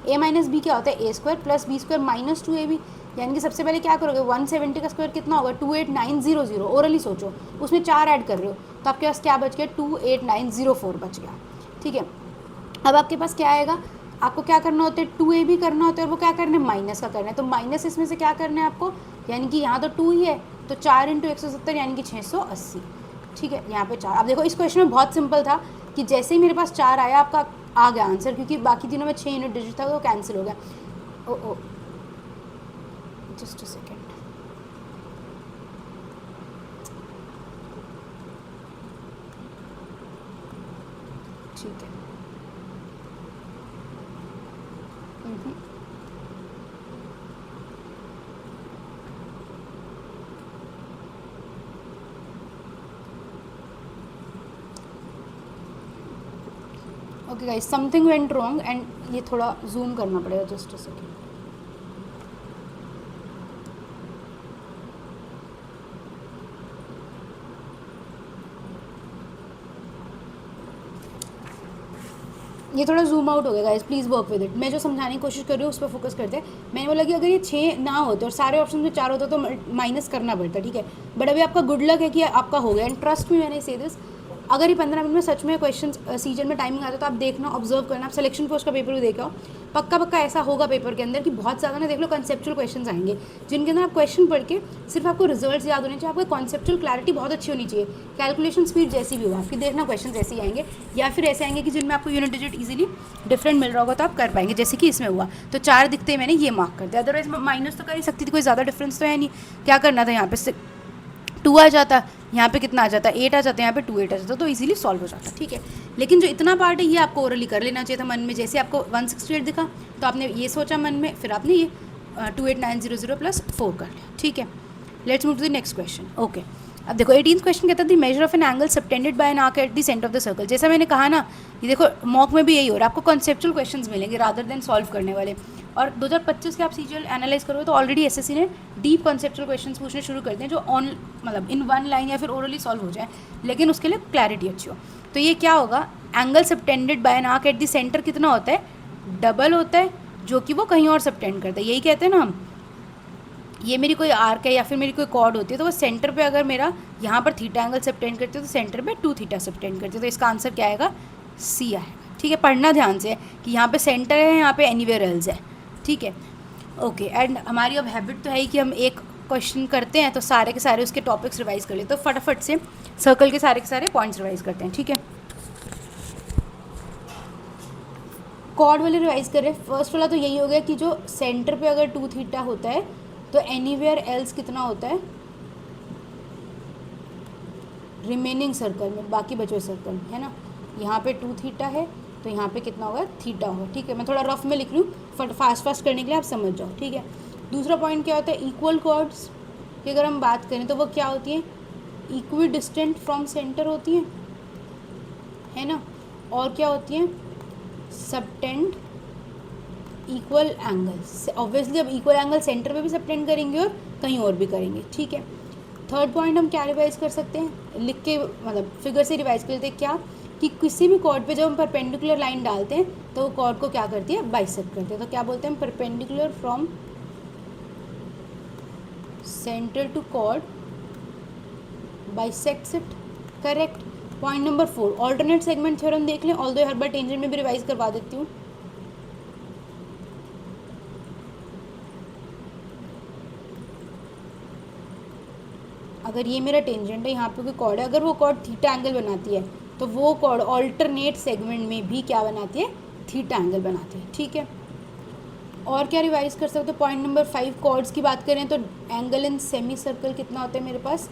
a माइनस बी क्या होता है, a square plus B square minus 2ab, यानी कि सबसे पहले क्या करोगे, 170 का स्क्वायर कितना होगा 28900, ओरली सोचो, उसमें 4 ऐड कर रहे हो तो आपके पास क्या बच गया 28904 बच गया, ठीक है। अब आपके पास क्या आएगा, आपको क्या करना होता है 2ab करना होता है, और वो क्या करना है माइनस का करना है, तो माइनस इसमें से क्या करना है आपको, यानी कि यहाँ तो 2 ही है तो 4 × 170 यानी कि 680, ठीक है। यहाँ पे 4। अब देखो इस क्वेश्चन में बहुत सिंपल था कि जैसे ही मेरे पास 4 आया आपका आ गया आंसर, क्योंकि बाकी तीनों में 6 यूनिट डिजिट था तो कैंसिल हो गया। ओ जस्ट अ सेकेंड। ठीक है। Okay guys, something went wrong and ये थोड़ा जूम करना पड़ेगा, जस्ट अ सेकेंड। ये थोड़ा जूम आउट हो गया guys, please work with it. मैं जो समझाने की कोशिश कर रही हूँ उस पर फोकस करते हैं। मैंने बोला कि अगर ये 6 ना होते और सारे ऑप्शन में 4 होता तो माइनस करना पड़ता, ठीक है। बट अभी आपका गुड लक है कि आपका हो गया, एंड ट्रस्ट में मैंने से दिस, अगर ये 15 मिनट में सच में क्वेश्चन सीजन में टाइमिंग आता है तो आप देखना, ऑब्जर्व करना। आप सिलेक्शन पोस्ट का पेपर भी देखा हो, पक्का पक्का ऐसा होगा पेपर के अंदर कि बहुत ज़्यादा ना देख लो कंसेप्चुअल क्वेश्चन आएंगे, जिनके अंदर आप क्वेश्चन पढ़ के सिर्फ आपको रिजल्ट्स याद होने चाहिए, आपको कॉन्सेप्चुअल क्लैरिटी बहुत अच्छी होनी चाहिए। कैलकुलेशन स्पीड जैसी भी हो आपकी, देखना क्वेश्चन ऐसे ही आएंगे, या फिर ऐसे आएंगे कि जिनमें आपको यूनिट डिजिट इजीली डिफरेंट मिल रहा होगा तो आप कर पाएंगे, जैसे कि इसमें हुआ। तो 4 दिखते ही मैंने ये मार्क कर दिया, अदरवाइज माइनस तो कर ही सकती थी, कोई ज़्यादा डिफरेंस तो है नहीं। क्या करना था, यहाँ पे 2 आ जाता, यहाँ पे कितना आ जाता, 8 आ जाता, यहाँ पे 2 8 आ जाता, तो इजीली सॉल्व हो जाता, ठीक है। लेकिन जो इतना पार्ट है ये आपको ओरली कर लेना चाहिए था मन में। जैसे आपको 168 दिखा तो आपने ये सोचा मन में, फिर आपने ये 28900 प्लस 4 कर लिया, ठीक है। Let's move to the next question. Okay, अब देखो 18th क्वेश्चन कहता है the measure of an angle subtended by an arc at the centre of the circle. जैसा मैंने कहा ना, ये देखो मॉक में भी यही हो रहा है, आपको कॉन्सेप्चुअल क्वेश्चंस मिलेंगे रादर देन सॉल्व करने वाले। और 2025 के आप सीजीएल एनालाइज करोगे तो ऑलरेडी एसएससी ने डीप कॉन्सेप्चुअल क्वेश्चंस पूछने शुरू कर दिए, जो ऑन मतलब इन 1 लाइन या फिर ओरली सॉल्व हो जाए, लेकिन उसके लिए क्लैरिटी अच्छी हो। तो ये क्या होगा, angle subtended by an arc at the centre कितना होता है, डबल होता है, जो कि वो कहीं और सबटेंड करता है, यही कहते हैं ना हम। ये मेरी कोई आर्क है या फिर मेरी कोई कॉर्ड होती है, तो वो सेंटर पे अगर मेरा यहाँ पर थीटा एंगल सबटेंड करती है तो सेंटर पे 2 थीटा सबटेंड करती है, तो इसका आंसर क्या आएगा, सी आएगा, ठीक है। पढ़ना ध्यान से कि यहाँ पे सेंटर है, यहाँ पे एनीवेयर एल्स है, ठीक है। ओके, एंड हमारी अब हैबिट तो है ही कि हम एक क्वेश्चन करते हैं तो सारे के सारे उसके टॉपिक्स रिवाइज कर लेते, तो फटाफट से सर्कल के सारे पॉइंट्स रिवाइज करते हैं, ठीक है। कॉर्ड वाले रिवाइज करें। फर्स्ट वाला तो यही हो गया कि जो सेंटर पे अगर 2 थीटा होता है तो एनीवेयर एल्स कितना होता है रिमेनिंग सर्कल में, बाकी बचे सर्कल में, है ना। यहाँ पे 2 थीटा है तो यहाँ पे कितना होगा, थीटा होगा, ठीक है। मैं थोड़ा रफ में लिख रही हूँ फास्ट करने के लिए, आप समझ जाओ, ठीक है। दूसरा पॉइंट क्या होता है, इक्वल कॉर्ड्स की अगर हम बात करें तो वो क्या होती है, इक्वी डिस्टेंट फ्रॉम सेंटर होती है ना। और क्या होती है, सबटेंड इक्वल एंगल। ऑब्वियसली अब इक्वल एंगल सेंटर पे भी सबटेंड करेंगे और कहीं और भी करेंगे, ठीक है। थर्ड पॉइंट हम क्या रिवाइज कर सकते हैं, लिख के मतलब फिगर से रिवाइज कर लेते हैं, क्या कि किसी भी कॉर्ड पे जब हम परपेंडिकुलर लाइन डालते हैं तो वो कॉर्ड को क्या करती है, बाइसेक्ट करती है। तो क्या बोलते हैं, perpendicular from centre to chord bisects it, correct. Point number 4 alternate segment theorem देख लें, ऑल्दो हर बार टेंजेंट में भी रिवाइज करवा देती हूँ। अगर ये मेरा टेंजेंट है, यहाँ पे कोई कॉर्ड है, अगर वो कॉर्ड थीटा एंगल बनाती है तो वो कॉर्ड ऑल्टरनेट सेगमेंट में भी क्या बनाती है, थीटा एंगल बनाती है, ठीक है। और क्या रिवाइज कर सकते हो, पॉइंट नंबर 5 कॉर्ड्स की बात करें तो एंगल इन सेमी सर्कल कितना होता है मेरे पास,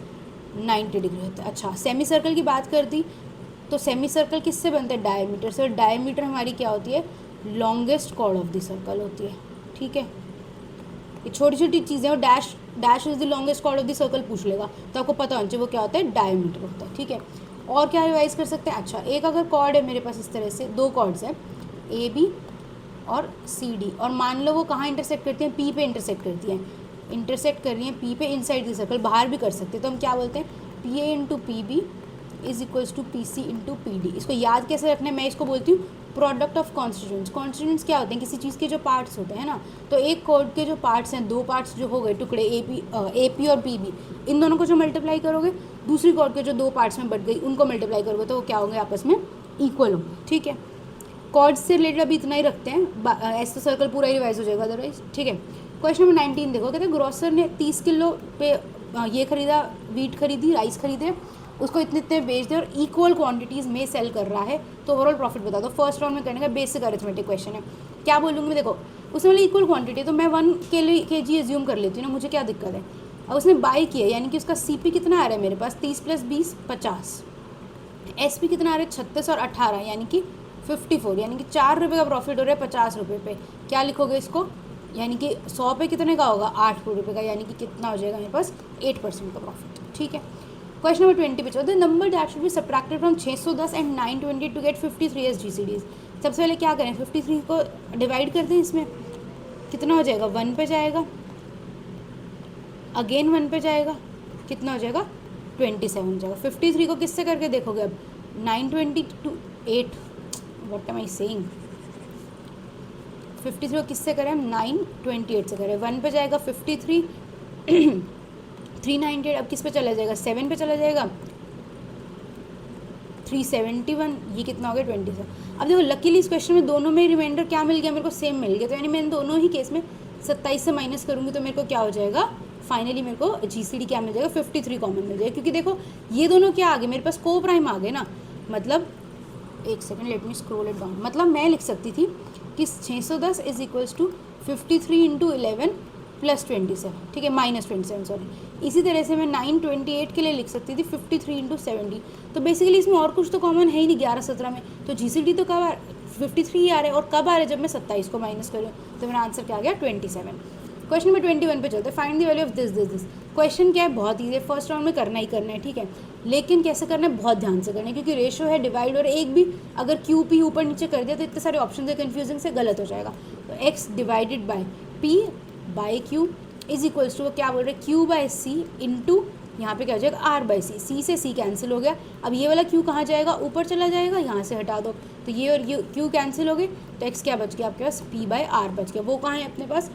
90 डिग्री होता है। अच्छा, सेमी सर्कल की बात कर दी तो सेमी सर्कल किससे बनता है, डायमीटर से, और डायमीटर हमारी क्या होती है, longest chord of the circle होती है, ठीक है। ये छोटी छोटी चीज़ें, और dash is the longest chord of the circle पूछ लेगा तो आपको पता होना चाहिए वो क्या होता है, डायमीटर होता है, ठीक है। और क्या रिवाइज कर सकते हैं, अच्छा एक अगर कॉर्ड है मेरे पास इस तरह से, 2 कॉर्ड्स हैं ए बी और सी डी, और मान लो वो कहाँ इंटरसेक्ट करती हैं, पी पे इंटरसेक्ट करती हैं, इंटरसेक्ट कर रही हैं पी पे इनसाइड द सर्कल, बाहर भी कर सकते हैं, तो हम क्या बोलते हैं, P A into P B is equals to P C into P D. इसको याद कैसे रखना है, मैं इसको बोलती हूँ प्रोडक्ट ऑफ कॉन्स्टिट्यूएंट्स। कॉन्स्टिट्यूएंट्स क्या होते हैं, किसी चीज़ के जो पार्ट्स होते हैं ना, तो एक कॉर्ड के जो पार्ट्स हैं, 2 पार्ट्स जो हो गए टुकड़े ए पी और पी बी, इन दोनों को जो मल्टीप्लाई करोगे, दूसरी कॉर्ड के जो 2 पार्ट्स में बट गई उनको मल्टीप्लाई करोगे तो वो क्या होंगे, आपस में इक्वल होंगे, ठीक है। कॉर्ड्स से रिलेटेड अभी इतना ही रखते हैं, ऐसे तो सर्कल पूरा ही रिवाइज हो जाएगा अदरवाइज, ठीक है। क्वेश्चन नंबर 19 देखो, कहते हैं ग्रोसर ने 30 किलो पे ये खरीदा, वीट खरीदी, राइस खरीदे, उसको इतने इतने बेच दे और इक्वल क्वांटिटीज़ में सेल कर रहा है तो ओवरऑल प्रॉफिट बता दो। फर्स्ट राउंड में करने का बेसिक अरिथमेटिक क्वेश्चन है। क्या बोलूँगी मैं, देखो उसमें वाली इक्वल क्वांटिटी तो मैं 1 के जी एज्यूम कर लेती हूँ ना, मुझे क्या दिक्कत है। अब उसने बाई किया यानी कि उसका CP कितना आ रहा है मेरे पास 30 + 20 50, SP कितना आ रहा है 36 और 18 यानी कि 54, यानी कि 4 रुपये का प्रॉफिट हो रहा है 50 रुपये पे। क्या लिखोगे इसको, यानी कि 100 पे कितने का होगा 8 रुपये का, यानी कि कितना हो जाएगा मेरे पास 8% का प्रॉफिट। ठीक है, क्वेश्चन नंबर 20 पे चलो। The number that should be subtracted from 610 and 920 to get 53 as GCDs। सबसे पहले क्या करें, 53 को डिवाइड कर दें, इसमें कितना हो जाएगा 1 पे जाएगा, अगेन 1 पे जाएगा, कितना हो जाएगा 27 हो जाएगा। 53 को किससे करके देखोगे अब 920 to 8, what am I saying, 53 को किससे करें हम 928 से करें, 1 पे जाएगा 53 398, अब किस पे चला जाएगा 7 पे चला जाएगा 371, ये कितना हो गया 27। अब देखो लकीली इस क्वेश्चन में दोनों में रिमाइंडर क्या मिल गया मेरे को, सेम मिल गया, तो यानी मैं दोनों ही केस में 27 से माइनस करूँगी तो मेरे को क्या हो जाएगा फाइनली मेरे को GCD क्या मिल जाएगा 53 कॉमन मिल जाएगा। क्योंकि देखो ये दोनों क्या आ गए मेरे पास को प्राइम आ गए ना, मतलब एक second let me scroll it down, मतलब मैं लिख सकती थी कि 610 is equals to 53 into 11 plus 27, ठीक है -27 सॉरी। इसी तरह से मैं 928 के लिए लिख सकती थी 53 इंटू 70। तो बेसिकली इसमें और कुछ तो कॉमन है ही नहीं 11-17 में, तो GCD तो कब 53 आ रहा है और कब आ रहा है जब मैं 27 को माइनस करूँ, तो मेरा आंसर क्या आ गया 27। क्वेश्चन नंबर 21 पे चलते हैं। Find the value of this. Question क्या है, बहुत ईजी है, फर्स्ट राउंड में करना ही करना है, ठीक है, लेकिन कैसे करना है बहुत ध्यान से करना है क्योंकि रेशो है डिवाइड, और एक भी अगर QP ऊपर नीचे कर दिया तो इतने सारे ऑप्शन है कन्फ्यूजिंग से गलत हो जाएगा। तो x divided by P by Q is equals to क्या बोल रहे हैं Q बाई C इंटू यहाँ पे क्या हो जाएगा R बाई C से C कैंसिल हो गया। अब ये वाला Q कहाँ जाएगा, ऊपर चला जाएगा, यहाँ से हटा दो तो ये और ये Q कैंसिल हो गए, तो x क्या बच गया आपके पास P बाई R बच गया। वो कहाँ है अपने पास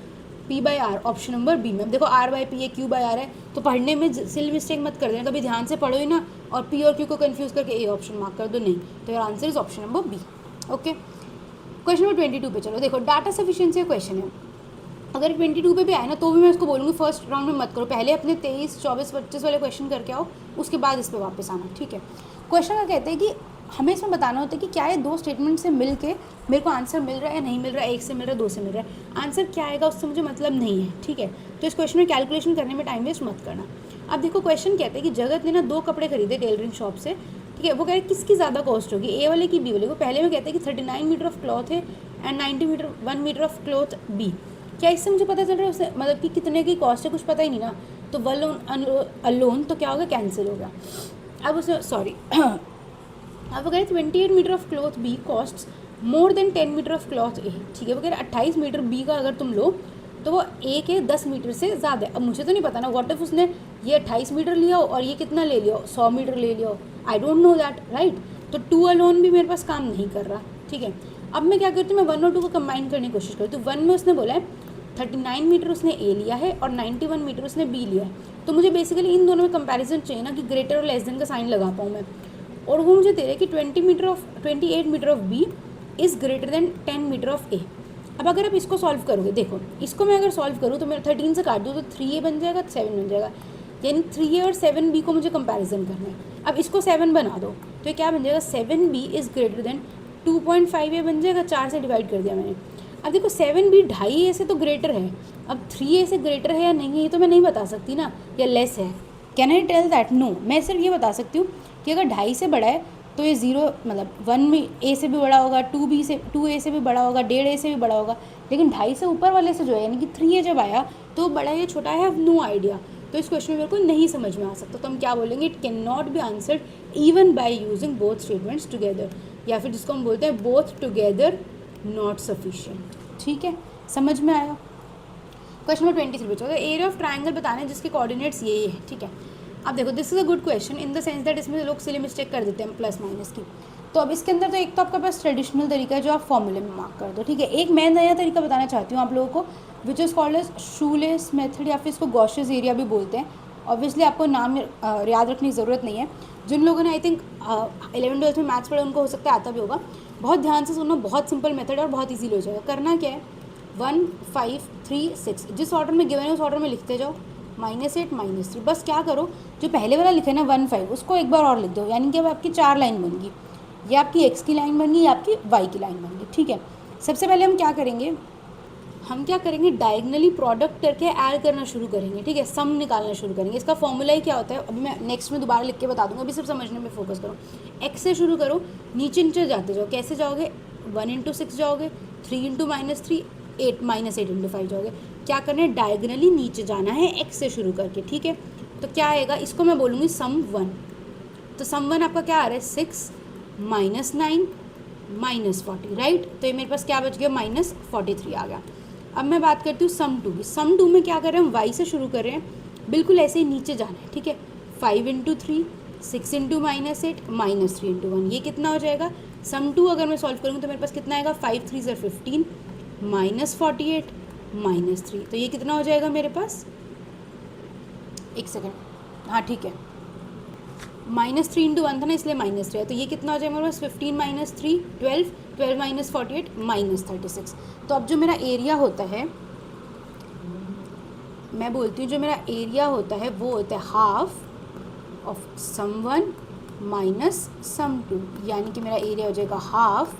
P by R, option number B में। अब देखो R बाई P है, Q बाई R है, तो पढ़ने में सिल मिस्टेक मत कर देना, कभी ध्यान से पढ़ो ही ना और P और Q को कंफ्यूज करके A ऑप्शन मार्क कर दो, नहीं, तो your answer is option number B। Okay, question number 22 पे चलो। देखो डाटा सफिशिएंसी का क्वेश्चन है, अगर 22 पे भी आए ना तो भी मैं इसको बोलूँगी फर्स्ट राउंड में मत करो, पहले अपने 23, 24, 25 वाले क्वेश्चन करके आओ, उसके बाद इस पर वापस आना, ठीक है। क्वेश्चन का कहते हैं कि हमें इसमें बताना होता है कि क्या ये दो स्टेटमेंट से मिल के मेरे को आंसर मिल रहा है या नहीं मिल रहा है, एक से मिल रहा है, दो से मिल रहा है, आंसर क्या आएगा उससे मुझे मतलब नहीं है, ठीक है। तो इस क्वेश्चन में कैलकुलेशन करने में टाइम वेस्ट मत करना। अब देखो क्वेश्चन कहते हैं कि जगत ने ना 2 कपड़े खरीदे टेलरिंग शॉप से, ठीक है, वो कह रहे हैं किसकी ज़्यादा कॉस्ट होगी, ए वाले की बी वाले को। पहले में कहते हैं कि 39 मीटर ऑफ क्लॉथ है and 1 metre of cloth B. क्या इससे मुझे पता चल रहा है उससे मतलब कि कितने की कॉस्ट है, कुछ पता ही नहीं ना, तो वन अलोन तो क्या होगा कैंसिल हो गया। अब उसे सॉरी अब वो कह रहे 28 metre of cloth B cost more than 10 metre of cloth A, ठीक है। वो कह रहे 28 मीटर बी का अगर तुम लो तो वो ए के 10 मीटर से ज़्यादा है। अब मुझे तो नहीं पता ना, व्हाट इफ उसने ये 28 मीटर लिया हो और ये कितना ले लिया हो 100 मीटर ले लिया हो, I don't know that, right. तो 2 अलोन भी मेरे पास काम नहीं कर रहा, ठीक है। अब मैं क्या करती हूँ, मैं 1 और 2 को कंबाइन करने की कोशिश करती हूँ। 1 में उसने बोला है 39 मीटर उसने ए लिया है और 91 मीटर उसने बी लिया है, तो मुझे बेसिकली इन दोनों में कंपैरिजन चाहिए ना कि ग्रेटर और लेस देन का साइन लगा पाऊँ मैं, और वो मुझे दे रहे कि 28 metre of B is greater than 10 metre of A. अब अगर आप इसको सॉल्व करोगे, देखो इसको मैं अगर सॉल्व करूँ तो मैं 13 से काट दूँ तो 3a बन जाएगा, 7 बन जाएगा, यानी 3a और 7b को मुझे कंपैरिजन करना है। अब इसको 7 बना दो तो ये क्या बन जाएगा 7b is greater then 2.5a बन जाएगा, 4 से डिवाइड कर दिया मैंने। अब देखो 7b 2.5a से तो ग्रेटर है, अब 3a से ग्रेटर है या नहीं है ये तो मैं नहीं बता सकती ना, या लेस है, can I tell that, no. मैं सिर्फ ये बता सकती हूँ कि अगर 2.5 से बड़ा है तो ये 0 मतलब 1 में ए से भी बड़ा होगा, 2a से भी बड़ा होगा, 1.5a से भी बड़ा होगा, लेकिन 2.5 से ऊपर वाले से जो है यानी कि 3a जब आया तो बड़ा या छोटा है, हैव नो आइडिया। तो इस क्वेश्चन में मेरे को नहीं समझ में आ सकता, तो हम क्या बोलेंगे, it can not be answered even by using both statements together, या फिर जिसको हम बोलते हैं बोथ टुगेदर नॉट सफिशिएंट, ठीक है, समझ में आया। क्वेश्चन नंबर 23 बचा, एरिया ऑफ ट्राइंगल बताना है जिसके कोऑर्डिनेट्स ये है, ठीक है। अब देखो this is a good question in the sense that इसमें लोग सिली मिस्टेक कर देते हैं प्लस माइनस की। तो अब इसके अंदर तो एक तो आपके पास ट्रेडिशनल तरीका है जो आप फॉर्मूले में मार्क कर दो, ठीक है। एक मैं नया तरीका बताना चाहती हूँ आप लोगों को, which is called as shoelace method, या फिर इसको गॉशेस एरिया भी बोलते हैं। ऑब्वियसली आपको नाम याद रखने की ज़रूरत नहीं है, जिन लोगों ने आई थिंक 11th-12th में मैथ्स पढ़ा उनको हो सकता है आता भी होगा। बहुत ध्यान से सुनना, बहुत सिंपल मेथड है और बहुत ईजीली हो जाएगा। करना क्या है, 1 5 3 6 जिस ऑर्डर में गिवन है उस ऑर्डर में लिखते जाओ, -8 -3। बस क्या करो, जो पहले वाला लिखे ना 1 5 उसको एक बार और लिख दो, यानी कि अब आपकी 4 लाइन बन गई। ये आपकी x की लाइन बन गई, आपकी y की लाइन बन गई। ठीक है, सबसे पहले हम क्या करेंगे, डायगनली प्रोडक्ट करके ऐड करना शुरू करेंगे। ठीक है, सम निकालना शुरू करेंगे। इसका फॉर्मूला ही क्या होता है अभी मैं नेक्स्ट में दोबारा लिख के बता दूंगा, अभी सिर्फ समझने में फोकस करो। x से शुरू करो, नीचे नीचे जाते जाओ। कैसे जाओगे, 1 × 6 जाओगे, 3 × -3, 8 -8 × 5 जाओगे। क्या करना है, डायगनली नीचे जाना है x से शुरू करके। ठीक है, तो क्या आएगा, इसको मैं बोलूँगी सम 1। तो सम 1 आपका क्या आ रहा है, 6 -9 -40, राइट। तो ये मेरे पास क्या बच गया, -43 आ गया। अब मैं बात करती हूँ सम 2 की। सम 2 में क्या कर रहे हैं, हम y से शुरू कर रहे हैं, बिल्कुल ऐसे ही नीचे जाना है। ठीक है, 5 × 3, 6 × -8, -3 × 1, ये कितना हो जाएगा। सम 2 अगर मैं सॉल्व करूँगी तो मेरे पास कितना आएगा, 5 3 × 15, -48 -3। तो ये कितना हो जाएगा मेरे पास, एक सेकेंड, हाँ ठीक है, -3 × 1 था ना, इसलिए -3 है। तो ये कितना हो जाएगा मेरे पास, 15 - 3 12, 12 - 48 -36। तो अब जो मेरा एरिया होता है, मैं बोलती हूँ जो मेरा एरिया होता है वो होता है half of sum 1 minus sum 2, यानी कि मेरा एरिया हो जाएगा हाफ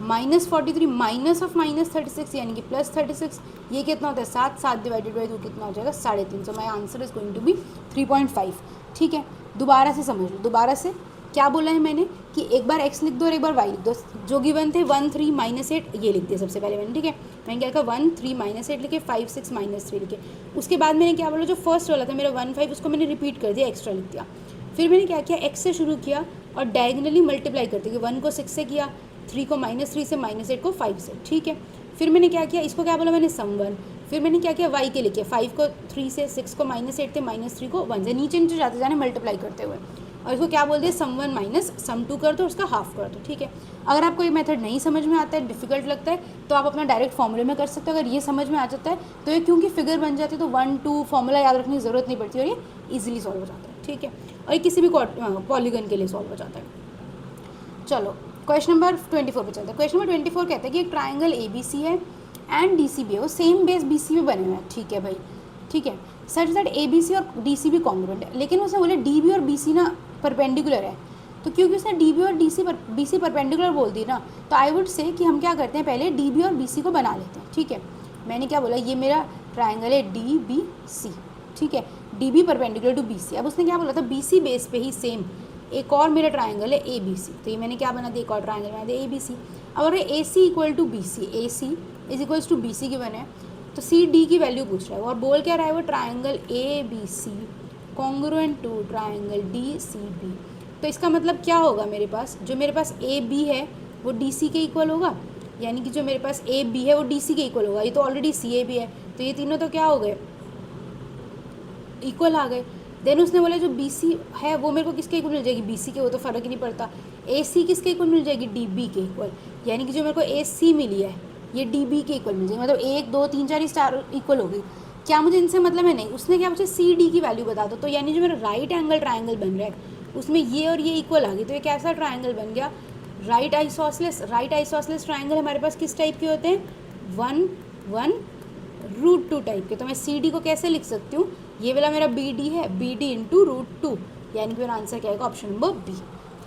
-43 माइनस ऑफ -36, यानी कि +36। ये कितना होता है, 7 7 डिवाइडेड बाई 2 कितना हो जाएगा, 3.5। So my answer is going to be 3.5। ठीक है, दोबारा से समझ लो, दोबारा से क्या बोला है मैंने कि एक बार x लिख दो और एक बार y लिख दो। जो गिवन थे 1 3 -8 ये लिख दिया सबसे पहले मैंने। ठीक है, मैंने क्या लिखा, 1 3 -8 लिखे, 5 6 -3 लिखे। उसके बाद मैंने क्या बोला, जो फर्स्ट वाला था मेरा 1 5 उसको मैंने रिपीट कर दिया, एक्स्ट्रा लिख दिया। फिर मैंने क्या किया, x से शुरू किया और डायगनली मल्टीप्लाई करते कि 1 को 6 से किया, 3 को -3 से, -8 को 5 से। ठीक है, फिर मैंने क्या किया, इसको क्या बोला मैंने, सम 1। फिर मैंने क्या किया, y के लिखे, 5 को 3 से, 6 को -8 थे, -3 को 1 से, नीचे नीचे जाते जाने मल्टीप्लाई करते हुए। और इसको क्या बोल दिया, सम 1 माइनस सम 2 कर दो, उसका हाफ कर दो। ठीक है, अगर आपको ये मेथड नहीं समझ में आता है, डिफिकल्ट लगता है, तो आप अपना डायरेक्ट फॉर्मूले में कर सकते हो। अगर ये समझ में आ जाता है तो ये क्योंकि फिगर बन जाती है तो 1 2 फॉर्मूला याद रखने की ज़रूरत नहीं पड़ती और ये ईजिली सॉल्व हो जाता है। ठीक है, और ये किसी भी पॉलीगन के लिए सॉल्व हो जाता है। चलो क्वेश्चन नंबर 24 पे चलते हैं। क्वेश्चन नंबर 24 कहता है कि एक ट्राइंगल ABC है एंड DCB है, वो सेम बेस BC में बने हुए हैं। ठीक है भाई, ठीक है, सच दैट ABC और DCB कॉन्ग्रुएंट है। लेकिन उसने बोले DB और BC ना परपेंडिकुलर है। तो क्योंकि उसने DB और BC परपेंडिकुलर बोल दी ना, तो आई वुड से कि हम क्या करते हैं, पहले DB और BC को बना लेते हैं। ठीक है, मैंने क्या बोला, ये मेरा ट्राइंगल है DBC। ठीक है, DB परपेंडिकुलर टू BC। अब उसने क्या बोला था, BC बेस पे ही सेम एक और मेरा ट्राइंगल है ABC। तो ये मैंने क्या बना दिया, एक और ट्राइंगल बना दिया ABC। अब अगर AC equal to BC, AC is equals to BC की बने, तो CD की वैल्यू पूछ रहा है और बोल क्या रहा है वो, triangle ABC congruent to triangle DCB। तो इसका मतलब क्या होगा, मेरे पास जो मेरे पास AB है वो DC के इक्वल होगा, यानी कि जो मेरे पास AB है वो DC के इक्वल होगा। ये तो ऑलरेडी CAB है, तो ये तीनों तो क्या हो गए, इक्वल आ गए। देन उसने बोला जो BC है वो मेरे को किसके इक्वल मिल जाएगी, BC के, वो तो फ़र्क ही नहीं पड़ता। AC किसके इक्वल मिल जाएगी, DB के इक्वल, यानी कि जो मेरे को AC मिली है ये DB के इक्वल मिल जाएगी। मतलब 1 2 3 4 स्टार इक्वल हो गई। क्या मुझे इनसे मतलब है, नहीं, उसने क्या पूछा, CD की वैल्यू बता दो। तो यानी जो मेरा राइट एंगल ट्राइंगल बन रहा है उसमें ये और ये इक्वल आ गई, तो ये कैसा ट्राइंगल बन गया, राइट आइसोसेलेस ट्राइंगल हमारे पास किस टाइप के होते हैं, 1 1 √2 टाइप के। तो मैं CD को कैसे लिख सकती हूँ, ये वाला मेरा BD है, BD इंटू √2, यानी कि मेरा आंसर क्या आएगा, ऑप्शन नंबर B।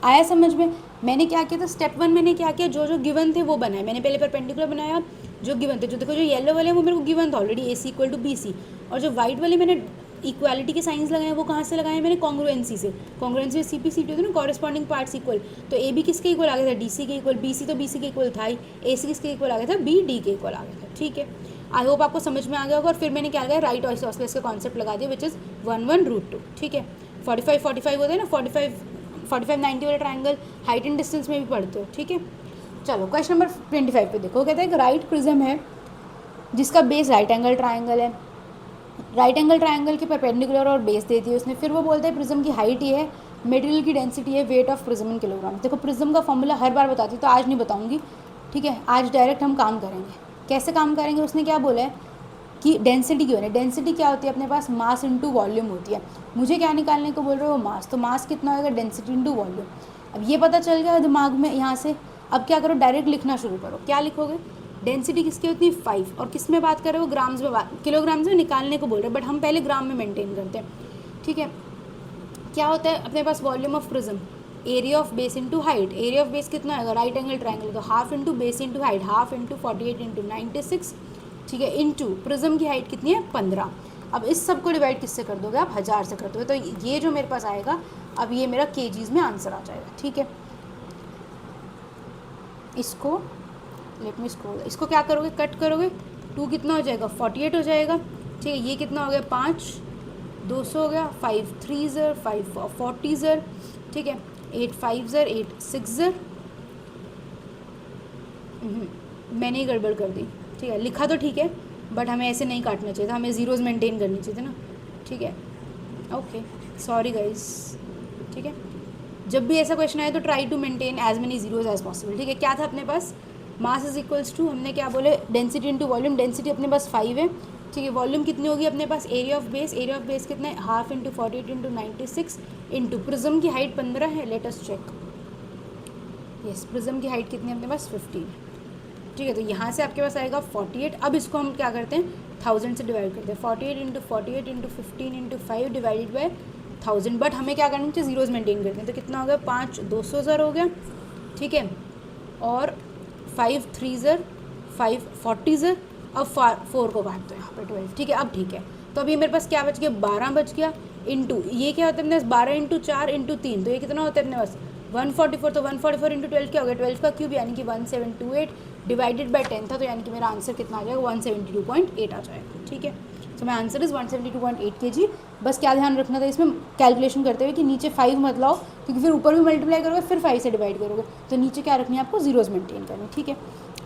आया समझ में। मैंने क्या किया था, स्टेप 1 मैंने क्या किया, जो जो गिवन थे वो बनाए मैंने, पहले परपेंडिकुलर बनाया, जो गिवन थे, जो देखो जो येलो वाले हैं वो मेरे को गिवन था already, AC equal to BC, और जो वाइट वाले मैंने इक्वालिटी के साइंस लगाए वो कहाँ से लगाए मैंने, कॉन्ग्रुएंसी से। कॉन्ग्रुएंसी में CP/CD होती है ना, कॉरेस्पॉन्डिंग पार्ट्स इक्वल। तो AB किसके इक्वल आ गया था, DC के इक्वल, BC तो BC के इक्वल था ही, AC किसके इक्वल आ गया था, BD के इक्वल आ गया था। ठीक है, आई होप आपको समझ में आ गया होगा। और फिर मैंने क्या किया, राइट आइसोसेलेस का कॉन्सेप्ट लगा दिया, विच इज़ 1 1 √2। ठीक है, 45 45 होते हैं ना, 45 90 वाला ट्राइंगल हाइट एंड डिस्टेंस में भी पढ़ते हो। ठीक है, चलो क्वेश्चन नंबर 25 पे देखो, कहता है एक राइट प्रिज्म है जिसका बेस राइट एंगल ट्राइंगल है। राइट एंगल ट्राइंगल के परपेंडिकुलर और बेस दे दी है उसने। फिर वो बोलता है प्रिज्म की हाइट ये है, मटेरियल की डेंसिटी है, weight of prism in kilogram. देखो प्रिज्म का फॉर्मूला हर बार बताती हूँ तो आज नहीं बताऊँगी। ठीक है, आज डायरेक्ट हम काम करेंगे। कैसे काम करेंगे, उसने क्या बोला है कि डेंसिटी क्यों है। डेंसिटी क्या होती है, अपने पास मास इंटू वॉल्यूम होती है। मुझे क्या निकालने को बोल रहे हो, मास। तो मास कितना होगा, डेंसिटी इंटू वॉल्यूम। अब ये पता चल गया दिमाग में यहाँ से। अब क्या करो, डायरेक्ट लिखना शुरू करो। क्या लिखोगे, डेंसिटी किसकी होती है 5, और किस में बात कर रहे हो, ग्राम्स में बात, किलोग्राम्स में निकालने को बोल रहे हैं, बट हम पहले ग्राम में मेंटेन करते हैं, ठीक है। क्या होता है अपने पास volume of prism, area of base into height, area of base कितना आएगा, राइट एंगल ट्राइंगल का half into base into height, half into 48 into 96, ठीक है, इंटू प्रिज्म की हाइट कितनी है 15। अब इस सब को डिवाइड किससे कर दोगे आप, 1000 से कर दोगे, तो ये जो मेरे पास आएगा अब ये मेरा केजीज में आंसर आ जाएगा, ठीक है। इसको लेट मी स्क्रॉल, इसको क्या करोगे, कट करोगे, 2 कितना हो जाएगा 48 हो जाएगा, ठीक है। ये कितना हो गया 5, 200 हो गया, 5 3 ज़र 5 40 ज़र, ठीक है, 8 5 ज़र 8 6 ज़र, मैंने ही गड़बड़ कर दी, ठीक है। लिखा तो ठीक है बट हमें ऐसे नहीं काटना चाहिए था, हमें ज़ीरोज़ मेंटेन करनी चाहिए थी ना, ठीक है। ओके सॉरी गाइस, ठीक है। जब भी ऐसा क्वेश्चन आए तो try to maintain as many zeros as possible, ठीक है। क्या था अपने पास, मास इज इक्वल्स टू, हमने क्या बोले, डेंसिटी इंटू वॉल्यूम, डेंसिटी अपने पास 5 है, ठीक है। वॉल्यूम कितनी होगी अपने पास, area of base, area of base कितना है, half into 48 into 96 into prism की हाइट 15 है, let us check, yes prism की हाइट कितनी है अपने पास 15, ठीक है। तो यहाँ से आपके पास आएगा 48। अब इसको हम क्या करते हैं 1000 से डिवाइड करते हैं, 48 into 48 into 15 into 5 divided by 1000, but हमें क्या करना चाहिए, जीरोज़ मेंटेन करते हैं, तो कितना हो गया 5 200 ज़र हो गया, ठीक है, और 5 3 ज़र 5 40 ज़र, अब 4 को काट दो यहाँ पर 12, ठीक है। अब ठीक है, तो अभी मेरे पास क्या बच गया 12 बच गया, इंटू ये क्या होता है अपने पास 12 इंटू 4 इंटू 3, तो ये कितना होता है अपने पास 144, तो 144 इंटू 12 क्या हो गया 12 का क्यूब यानी कि 1728 डिवाइडेड बाई 10 था, तो यानी कि मेरा आंसर कितना आ जाएगा 172.8 आ जाएगा, ठीक है। सो माई आंसर इज़ 172.8 kg। बस क्या ध्यान रखना था इसमें कैलकुलेशन करते हुए कि नीचे 5 मत लाओ, क्योंकि फिर ऊपर भी मल्टीप्लाई करोगे फिर 5 से डिवाइड करोगे, तो नीचे क्या रखनी है आपको जीरोज़ मेंटेन करना, ठीक है।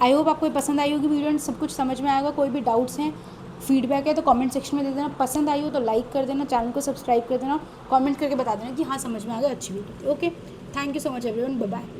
आई होप आपको पसंद आई होगी वीडियो, सब कुछ समझ में आएगा। कोई भी डाउट्स हैं फीडबैक है तो कमेंट सेक्शन में दे देना, पसंद आई हो तो लाइक कर देना, चैनल को सब्सक्राइब कर देना, कमेंट करके बता देना कि हाँ समझ में आ गया, अच्छी video. Okay, thank you so much everyone, bye bye.